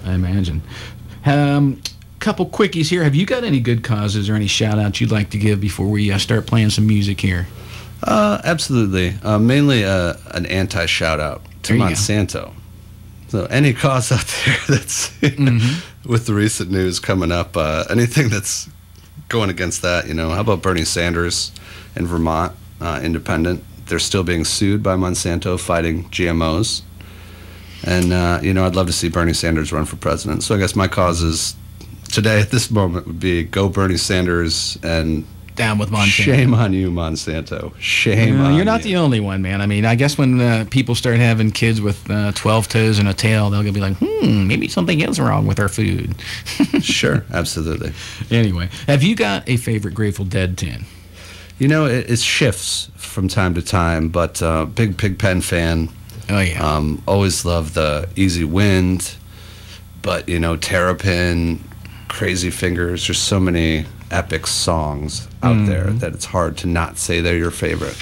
Couple quickies here. Have you got any good causes or any shout-outs you'd like to give before we start playing some music here?
Absolutely. Mainly an anti-shout-out to Monsanto. So any cause out there that's with the recent news coming up, anything that's going against that, you know, how about Bernie Sanders in Vermont, independent? They're still being sued by Monsanto fighting GMOs. And, you know, I'd love to see Bernie Sanders run for president. So I guess my causes today at this moment would be go Bernie Sanders and
down with Monsanto.
Shame on you, Monsanto. Shame on you.
You're not the only one, man. I mean, I guess when people start having kids with 12 toes and a tail, they'll be like, maybe something is wrong with our food.
Sure, absolutely.
Anyway, have you got a favorite Grateful Dead tune?
You know, it shifts from time to time, but big Pigpen fan.
Oh, yeah.
Always love the Easy Wind, but, you know, Terrapin, Crazy Fingers, there's so many epic songs out there that it's hard to not say they're your favorite.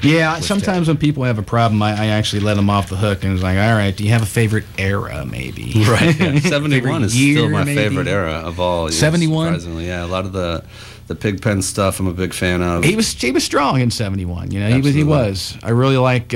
Yeah, sometimes when people have a problem, I actually let them off the hook and it's like, all right, do you have a favorite era, maybe?
Right. Yeah. 71 is still my
maybe?
favorite era of all.
71?
Surprisingly, yeah. A lot of the Pigpen stuff I'm a big fan of.
He was strong in 71. You know, he was. I really like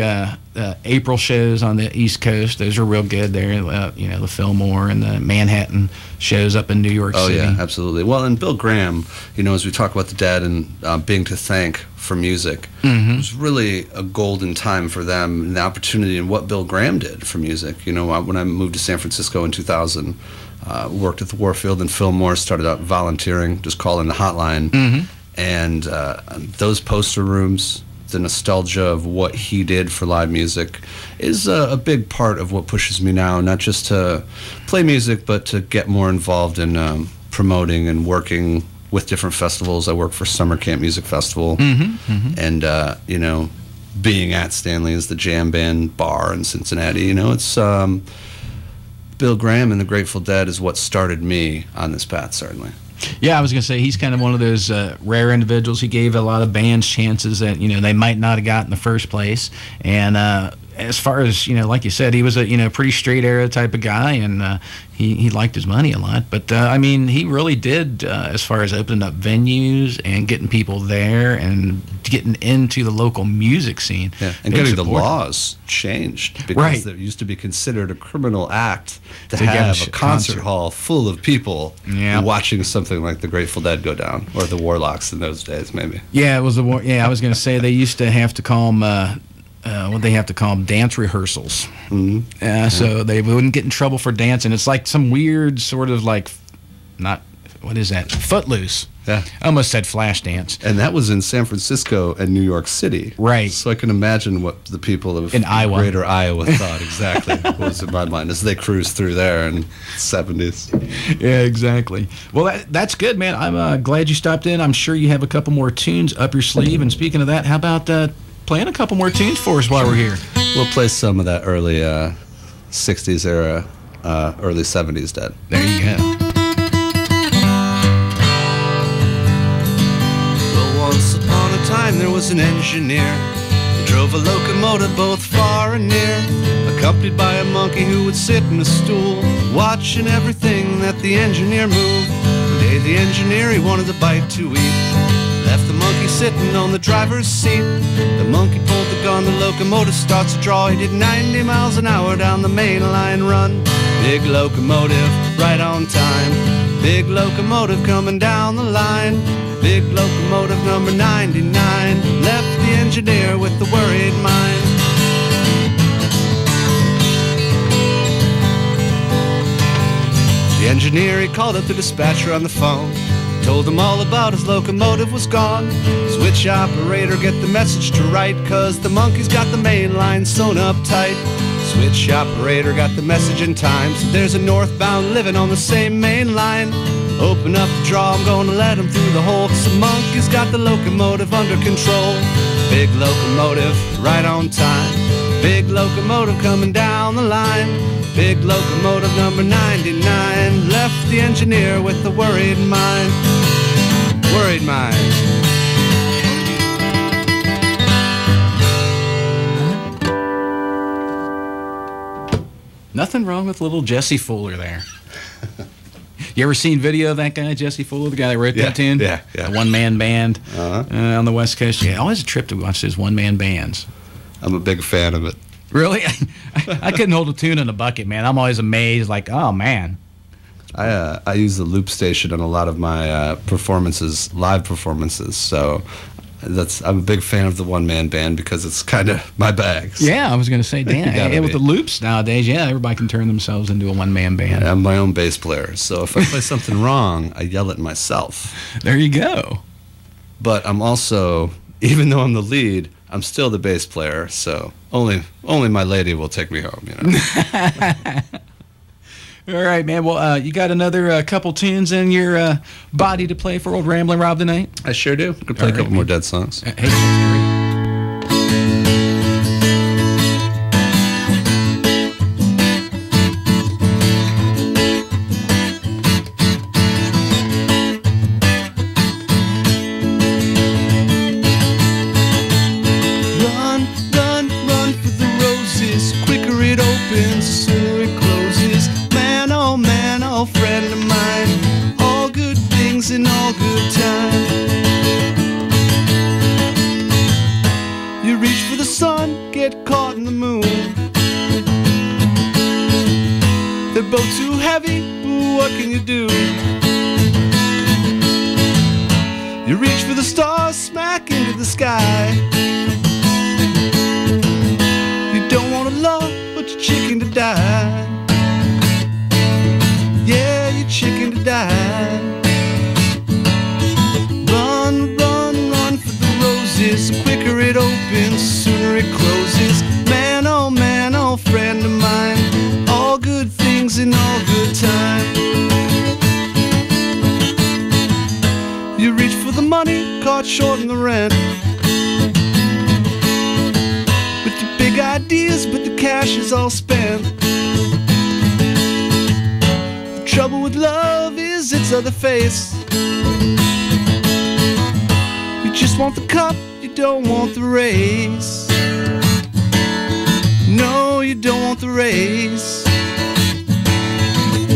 April shows on the East Coast. Those are real good there. You know, the Fillmore and the Manhattan shows up in New York City.
Oh yeah, absolutely. Well, and Bill Graham, you know, as we talk about the Dead and being to thank for music, it was really a golden time for them and the opportunity and what Bill Graham did for music. You know, when I moved to San Francisco in 2000. Worked at the Warfield and Fillmore, started out volunteering, just calling the hotline. And those poster rooms the nostalgia of what he did for live music is a big part of what pushes me now, not just to play music, but to get more involved in promoting and working with different festivals. I work for Summer Camp Music Festival, and you know, being at Stanley's, the jam band bar in Cincinnati. You know, it's Bill Graham and the Grateful Dead is what started me on this path, certainly.
Yeah, I was going to say he's kind of one of those rare individuals. He gave a lot of bands chances that, you know, they might not have got in the first place. And as far as, you know, like you said, he was a, you know, pretty straight arrow type of guy, and he liked his money a lot. But, I mean, he really did, as far as opening up venues and getting people there and getting into the local music scene.
Yeah, and getting the laws changed, because it used to be considered a criminal act to have a concert hall full of people watching something like the Grateful Dead go down, or the Warlocks in those days, maybe.
Yeah, it was I was going to say they used to have to call them what they have to call them, dance rehearsals. So they wouldn't get in trouble for dancing. It's like some weird sort of like, not, what is that? Footloose.
Yeah.
I almost said flash dance.
And that was in San Francisco and New York City.
Right.
So I can imagine what the people of
in Iowa.
Greater Iowa thought exactly was in my mind as they cruised through there in the 70s.
Yeah, exactly. Well, that's good, man. I'm glad you stopped in. I'm sure you have a couple more tunes up your sleeve. And speaking of that, how about playing a couple more tunes for us while we're here?
We'll play some of that early 60s era, early 70s Dead.
There you go.
Well, once upon a time there was an engineer who drove a locomotive both far and near, accompanied by a monkey who would sit in a stool, watching everything that the engineer moved. One day the engineer, he wanted a bite to eat, left the monkey sitting on the driver's seat. The monkey pulled the gun, the locomotive starts to draw. He did 90 miles an hour down the main line run. Big locomotive, right on time. Big locomotive coming down the line. Big locomotive number 99 left the engineer with the worried mind. The engineer, he called up the dispatcher on the phone, told him all about his locomotive was gone. Switch operator, get the message to right, 'cause the monkey's got the main line sewn up tight. Switch operator got the message in time, so there's a northbound living on the same main line. Open up the draw, I'm gonna let him through the hole, 'cause the monkey's got the locomotive under control. Big locomotive, right on time. Big locomotive coming down the line. Big locomotive number 99 left the engineer with the worried mind. Worried mind.
Nothing wrong with little Jesse Fuller there. You ever seen video of that guy, Jesse Fuller, the guy that wrote that tune?
Yeah.
A one-man band on the West Coast. Yeah, always a trip to watch those one-man bands.
I'm a big fan of it.
Really? I couldn't hold a tune in a bucket, man. I'm always amazed, like, oh, man.
I use the loop station on a lot of my performances, live performances, so I'm a big fan of the one-man band because it's kind of my bag. So.
Yeah, I was going to say, damn, with the loops nowadays, yeah, everybody can turn themselves into a one-man band.
I'm my own bass player, so if I play something wrong, I yell at myself.
There you go.
But I'm also, even though I'm the lead, I'm still the bass player, so only my lady will take me home, you know.
All right, man. Well, you got another couple tunes in your body to play for old Ramblin' Rob tonight?
I sure do. Could play a couple more Dead songs.
Hey, that's great.
Run for the roses. Quicker it opens, the sooner it closes. Man, oh, friend of mine. All good things in all good time. You reach for the sun, get caught in the moon. They're both too heavy, what can you do? You reach for the stars, smack into the sky. You don't want to love, but you're chicken to die. Yeah, you're chicken to die. Run for the roses. The quicker it opens, start shorting the rent. With your big ideas, but the cash is all spent. The trouble with love is its other face. You just want the cup, you don't want the race. No, you don't want the race.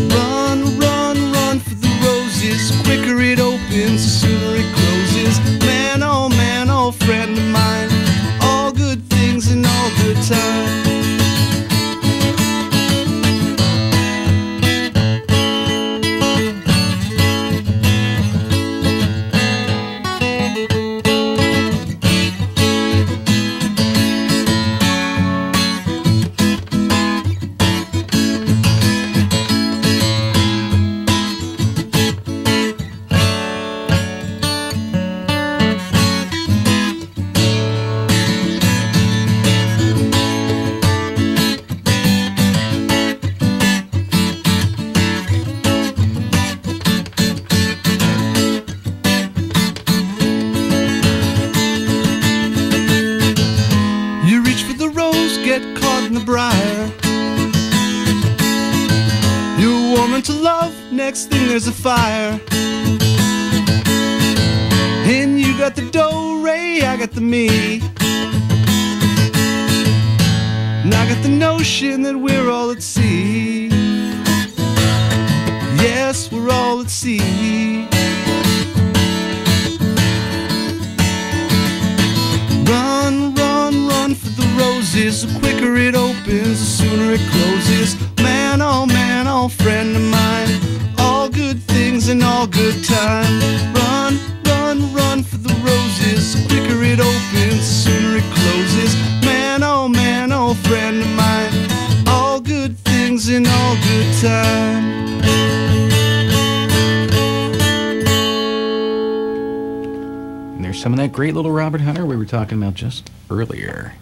Run, run, run for the roses. Quicker it opens, the sooner it closes. Man, oh, friend of mine. All good things and all good time. Next thing there's a fire. And you got the do-re, I got the me. And I got the notion that we're all at sea. Yes, we're all at sea. Run, run, run for the roses. The quicker it opens, the sooner it closes. Man, oh, friend of mine. All good things and all good time. Run, run, run for the roses. The quicker it opens, the sooner it closes. Man, oh, friend of mine. All good things and all good time.
And there's some of that great little Robert Hunter we were talking about just earlier.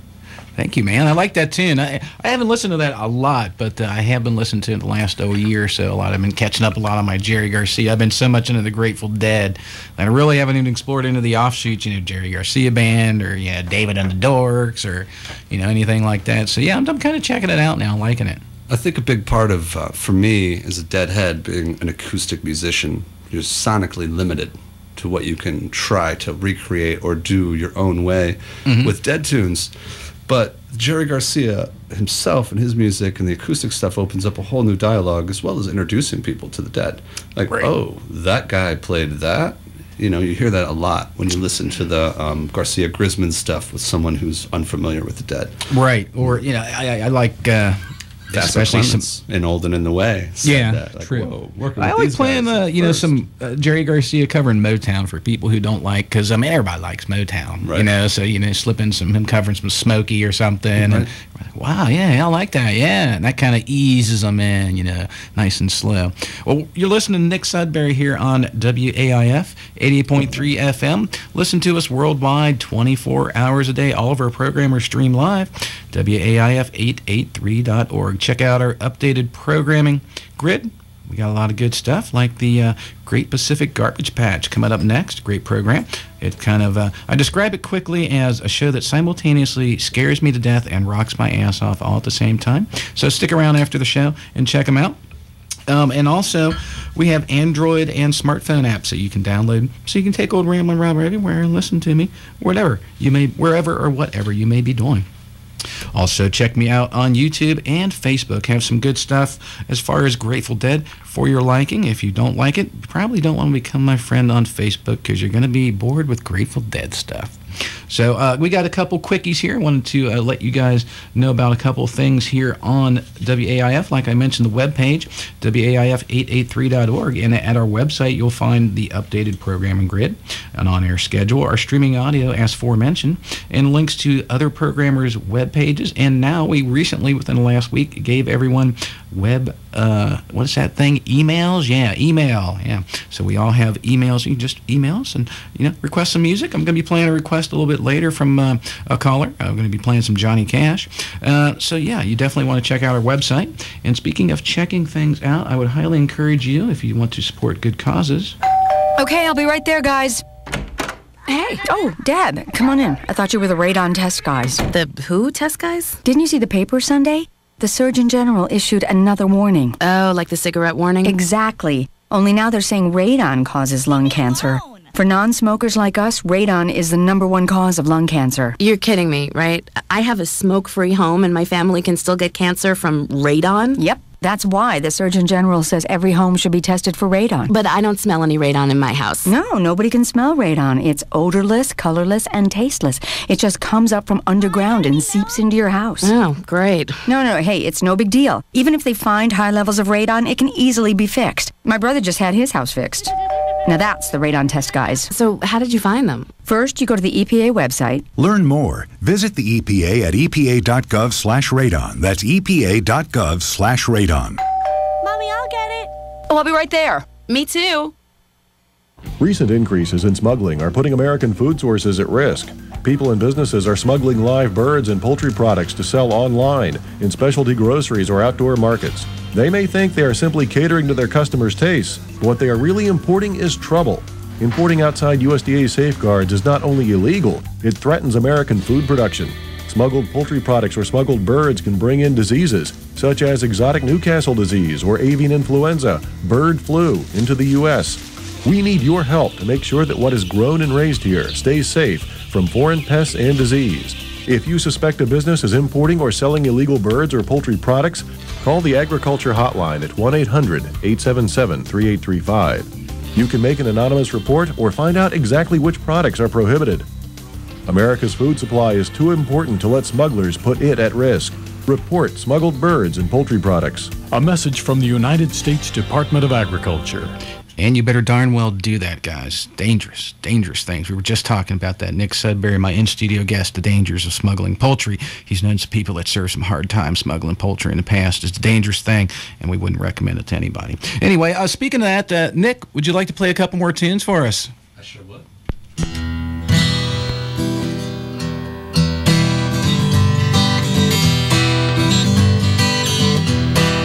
Thank you, man. I like that tune. I haven't listened to that a lot, but I have been listening to it the last year or so a lot. I've been catching up a lot on my Jerry Garcia. I've been so much into the Grateful Dead. I really haven't even explored into the offshoots, Jerry Garcia Band or David and the Dorks or, anything like that. So, yeah, I'm kind of checking it out now, liking it.
I think a big part of, for me, as a Deadhead, being an acoustic musician, you're sonically limited to what you can try to recreate or do your own way with Dead tunes. But Jerry Garcia himself and his music and the acoustic stuff opens up a whole new dialogue, as well as introducing people to the Dead. Like, right. Oh, that guy played that? You hear that a lot when you listen to the Garcia Grisman stuff with someone who's unfamiliar with the Dead.
Right. Or, I like...
especially some in Old and in the Way.
Yeah, like, true. I like playing some Jerry Garcia covering Motown for people who don't like, because everybody likes Motown, right. So slip in him covering some Smokey or something, right. And wow, yeah, I like that, yeah, and that kind of eases them in, nice and slow. Well, you're listening to Nick Sudbury here on WAIF 88.3 FM. Listen to us worldwide 24 hours a day. All of our programmers stream live. WAIF883.org. Check out our updated programming grid. We got a lot of good stuff, like the Great Pacific Garbage Patch coming up next. Great program. It kind of, I describe it quickly as a show that simultaneously scares me to death and rocks my ass off all at the same time. So stick around after the show and check them out. And also, we have Android and smartphone apps that you can download, so you can take old Ramblin' Rob everywhere and listen to me wherever or whatever you may be doing. Also, check me out on YouTube and Facebook. Have some good stuff as far as Grateful Dead for your liking. If you don't like it, you probably don't want to become my friend on Facebook, because you're going to be bored with Grateful Dead stuff. So we got a couple quickies here. I wanted to let you guys know about a couple things here on WAIF. Like I mentioned, the webpage, WAIF883.org. And at our website, you'll find the updated programming grid, an on-air schedule, our streaming audio, as aforementioned, and links to other programmers' web pages. And now we recently, within the last week, gave everyone web, what is that thing? Emails? Yeah, email. Yeah. So we all have emails. You can just email us and, request some music. I'm going to be playing a request a little bit later from a caller. I'm going to be playing some Johnny Cash. So yeah, you definitely want to check out our website. And speaking of checking things out, I would highly encourage you, if you want to support good causes.
Okay, I'll be right there, guys. Hey. Oh, Dad, come on in. I thought you were the radon test guys.
The who test guys?
Didn't you see the paper Sunday? The Surgeon General issued another warning.
Oh, like the cigarette warning?
Exactly. Only now they're saying radon causes lung cancer. For non-smokers like us, radon is the #1 cause of lung cancer.
You're kidding me, right? I have a smoke-free home and my family can still get cancer from radon?
Yep. That's why the Surgeon General says every home should be tested for radon.
But I don't smell any radon in my house.
No, nobody can smell radon. It's odorless, colorless, and tasteless. It just comes up from underground and seeps into your house.
Oh, great.
No, hey, it's no big deal. Even if they find high levels of radon, it can easily be fixed. My brother just had his house fixed. Now that's the radon test guys.
So how did you find them?
First, you go to the EPA website.
Learn more. Visit the EPA at epa.gov/radon. That's epa.gov/radon.
Mommy, I'll get it. Oh, I'll be right there.
Me too.
Recent increases in smuggling are putting American food sources at risk. People and businesses are smuggling live birds and poultry products to sell online, in specialty groceries or outdoor markets. They may think they are simply catering to their customers' tastes, but what they are really importing is trouble. Importing outside USDA safeguards is not only illegal, it threatens American food production. Smuggled poultry products or smuggled birds can bring in diseases, such as exotic Newcastle disease or avian influenza, bird flu, into the U.S. We need your help to make sure that what is grown and raised here stays safe from foreign pests and disease. If you suspect a business is importing or selling illegal birds or poultry products, call the Agriculture Hotline at 1-800-877-3835. You can make an anonymous report or find out exactly which products are prohibited. America's food supply is too important to let smugglers put it at risk. Report smuggled birds and poultry products.
A message from the United States Department of Agriculture.
And you better darn well do that, guys. Dangerous, dangerous things. We were just talking about that. Nick Sudbury, my in-studio guest, the dangers of smuggling poultry. He's known some people that served some hard time smuggling poultry in the past. It's a dangerous thing, and we wouldn't recommend it to anybody. Anyway, speaking of that, Nick, would you like to play a couple more tunes for us?
I sure would.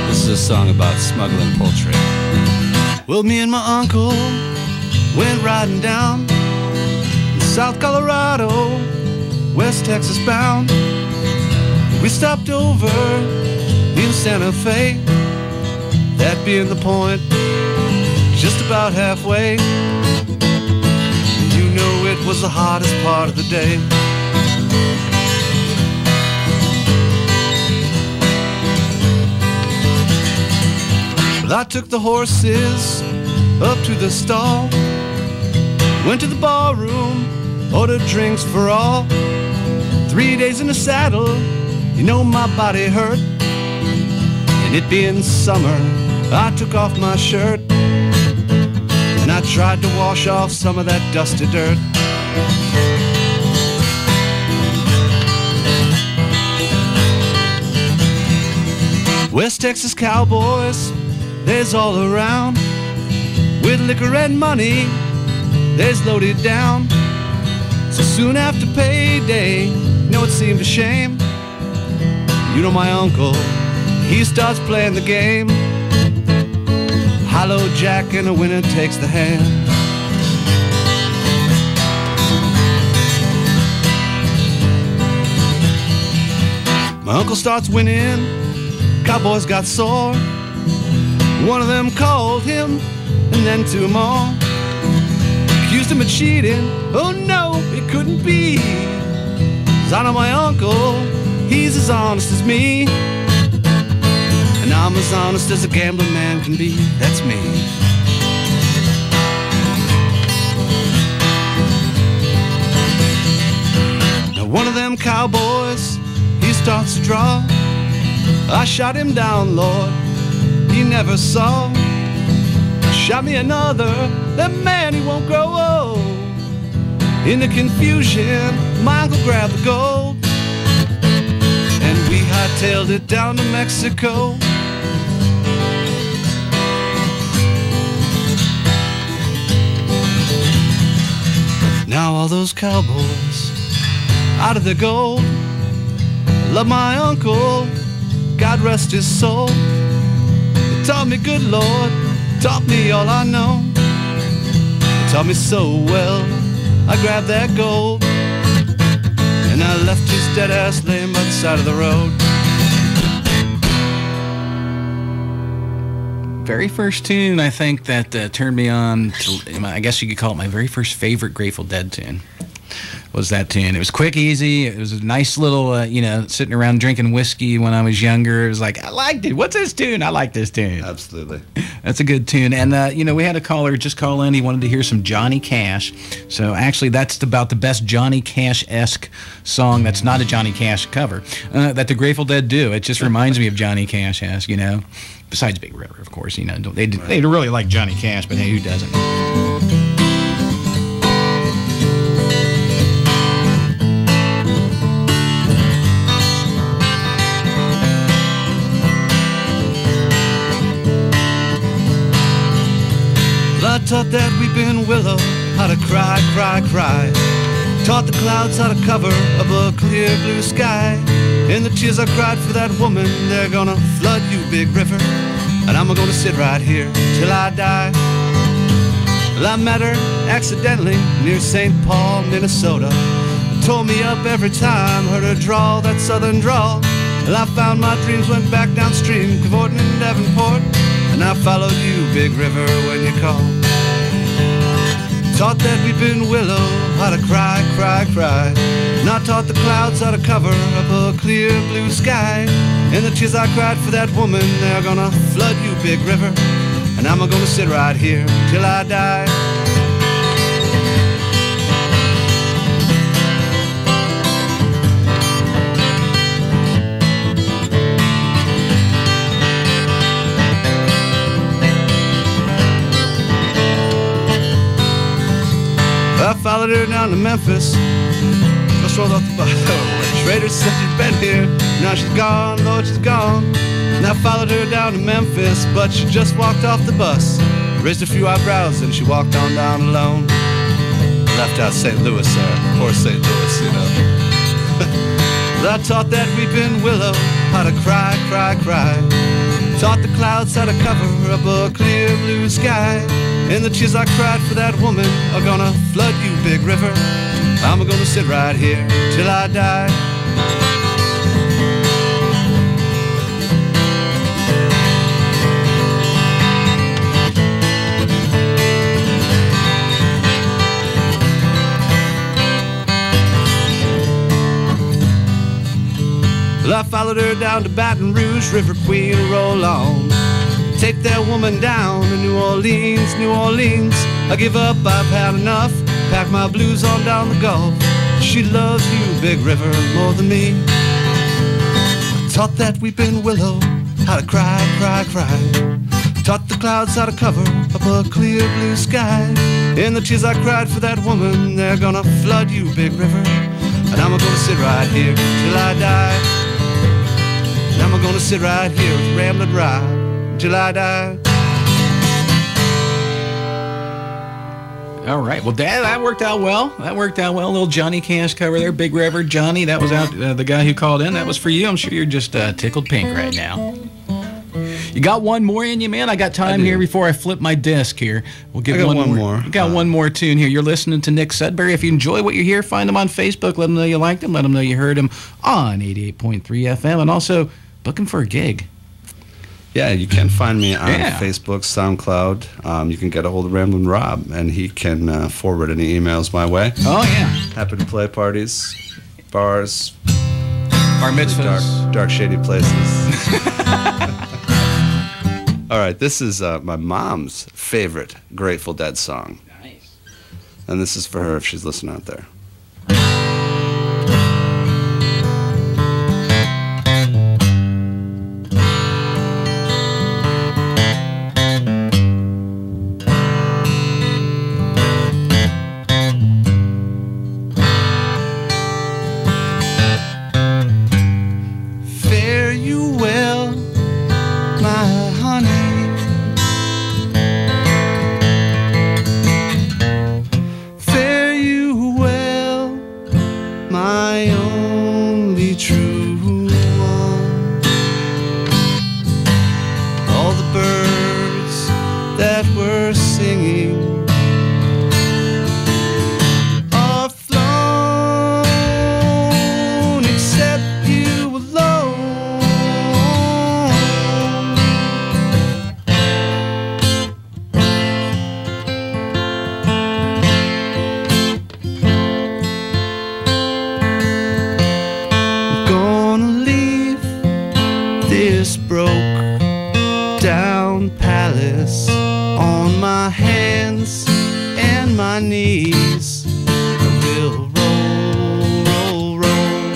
This is a song about smuggling poultry.
Well, me and my uncle went riding down South Colorado, West Texas bound. We stopped over in Santa Fe, that being the point, just about halfway. You know it was the hottest part of the day. Well, I took the horses up to the stall, went to the barroom, ordered drinks for all. 3 days in the saddle, you know my body hurt. And it being summer, I took off my shirt, and I tried to wash off some of that dusty dirt. West Texas cowboys, there's all around. With liquor and money, there's loaded down. So soon after payday, you know it seemed a shame. You know my uncle, he starts playing the game. High-low jack and the winner takes the hand. My uncle starts winning, cowboys got sore. One of them called him, and then two more. Accused him of cheating, oh no, it couldn't be. 'Cause I know my uncle, he's as honest as me. And I'm as honest as a gambling man can be, that's me. Now one of them cowboys, he starts to draw. I shot him down, Lord, he never saw. Shot me another, that man, he won't grow old. In the confusion, my uncle grabbed the gold, and we hightailed it down to Mexico. Now all those cowboys, out of their gold, love my uncle, God rest his soul. He taught me, good Lord, taught me all I know. He taught me so well, I grabbed that gold, and I left his dead ass laying by the side of the road.
Very first tune, I think, that turned me on to, I guess you could call it my very first favorite Grateful Dead tune, was that tune. It was quick, easy. It was a nice little, sitting around drinking whiskey when I was younger. It was like, I liked it. What's this tune? I like this tune.
Absolutely.
That's a good tune. And, we had a caller just call in. He wanted to hear some Johnny Cash. So, actually, that's about the best Johnny Cash-esque song that's not a Johnny Cash cover that the Grateful Dead do. It just reminds me of Johnny Cash-esque, Besides Big River, of course, they really like Johnny Cash, but hey, who doesn't?
I taught that weeping willow how to cry, cry, cry. Taught the clouds how to cover up a clear blue sky. And the tears I cried for that woman, they're gonna flood you, Big River. And I'm gonna sit right here till I die. Well, I met her accidentally near St. Paul, Minnesota. Tore me up every time, heard her drawl, that southern drawl. Well, I found my dreams, went back downstream, cavorting in Davenport. And I followed you, Big River, when you called. Taught that weeping willow how to cry, cry, cry. And I taught the clouds how to cover up a clear blue sky. And the tears I cried for that woman, they're gonna flood you, Big River. And I'm gonna sit right here till I die. I followed her down to Memphis. Just rolled off the bus. Schrader said she'd been here. Now she's gone, Lord, she's gone. And I followed her down to Memphis, but she just walked off the bus. Raised a few eyebrows and she walked on down alone. Left out St. Louis, poor St. Louis, I taught that weeping willow how to cry, cry, cry. Taught the clouds how to cover up a clear blue sky. And the tears I cried for that woman are gonna flood you, Big River. I'm gonna sit right here till I die. Well, I followed her down to Baton Rouge, River Queen, roll on. Take that woman down to New Orleans, New Orleans. I give up, I've had enough. Pack my blues on down the Gulf. She loves you, Big River, more than me. Taught that weeping willow how to cry, cry, cry. Taught the clouds how to cover up a clear blue sky. And the tears I cried for that woman, they're gonna flood you, Big River. And I'm gonna sit right here till I die. And I'm gonna sit right here with Ramblin' Rob till I die.
All right. Well, Dad, that worked out well. A little Johnny Cash cover there. Big River Johnny. That was out. The guy who called in. That was for you. I'm sure you're just tickled pink right now. You got one more in you, man? I got time here before I flip my disc here. We'll give one more. We got one more tune here. You're listening to Nick Sudbury. If you enjoy what you hear, find him on Facebook. Let him know you liked him. Let him know you heard him on 88.3 FM. And also, book him for a gig.
Yeah, you can find me on Facebook, SoundCloud. You can get a hold of Ramblin' Rob, and he can forward any emails my way.
Oh, yeah.
Happy to play parties, bars,
bar mitzvahs,
dark shady places. All right, this is my mom's favorite Grateful Dead song.
Nice.
And this is for her if she's listening out there.
Fare you well. knees. I will roll, roll, roll.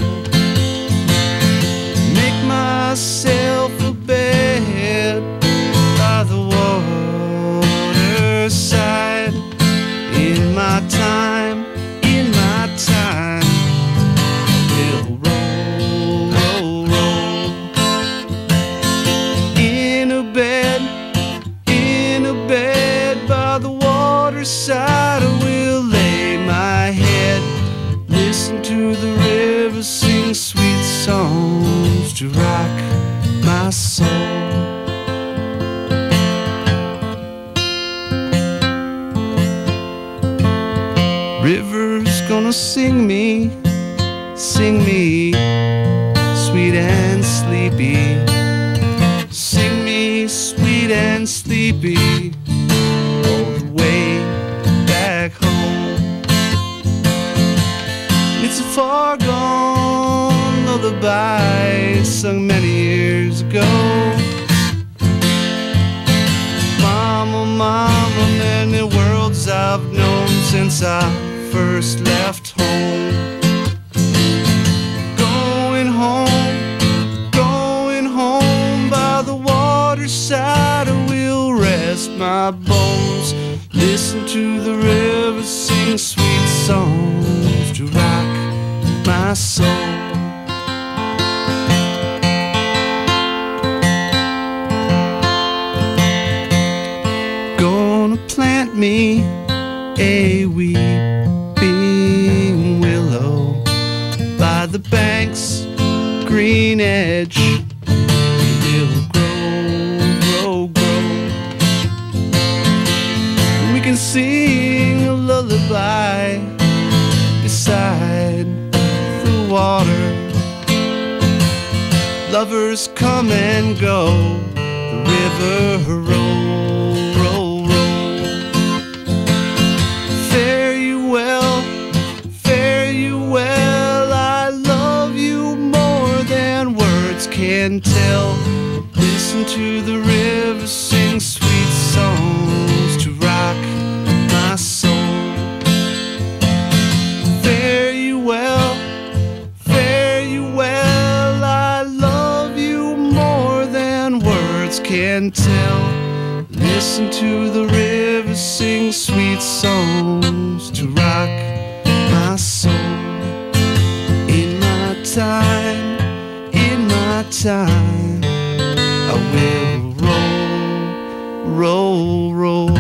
Make myself a bed by the waterside. In my time, in my time, I will roll, roll, roll. In a bed by the waterside, I will lay my head, listen to the river sing sweet songs to rock my soul. River's gonna sing me, sweet and sleepy. Sing me sweet and sleepy all the way back home. It's a far gone lullaby sung many years ago. Mama, mama, many worlds I've known since I first left home. Going home by the waterside, I will rest my bones, listen to the river sing sweet songs to rock my soul. Gonna plant me a weeping willow by the bank's green edge. It'll grow, grow, grow. We can sing a lullaby beside the water. Lovers come and go, the river roll, roll, roll. Fare you well, fare you well. I love you more than words can tell. Listen to the river sing sweet songs to rock my soul. Fare you well, fare you well. I love you more than words can tell. Listen to the river sing sweet songs to rock my soul. In my time, I will roll, roll, roll.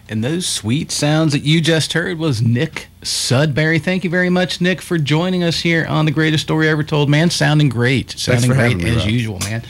And those sweet sounds that you just heard was Nick Sudbury. Thank you very much, Nick, for joining us here on The Greatest Story Ever Told. Man, sounding great. Sounding great as usual, man.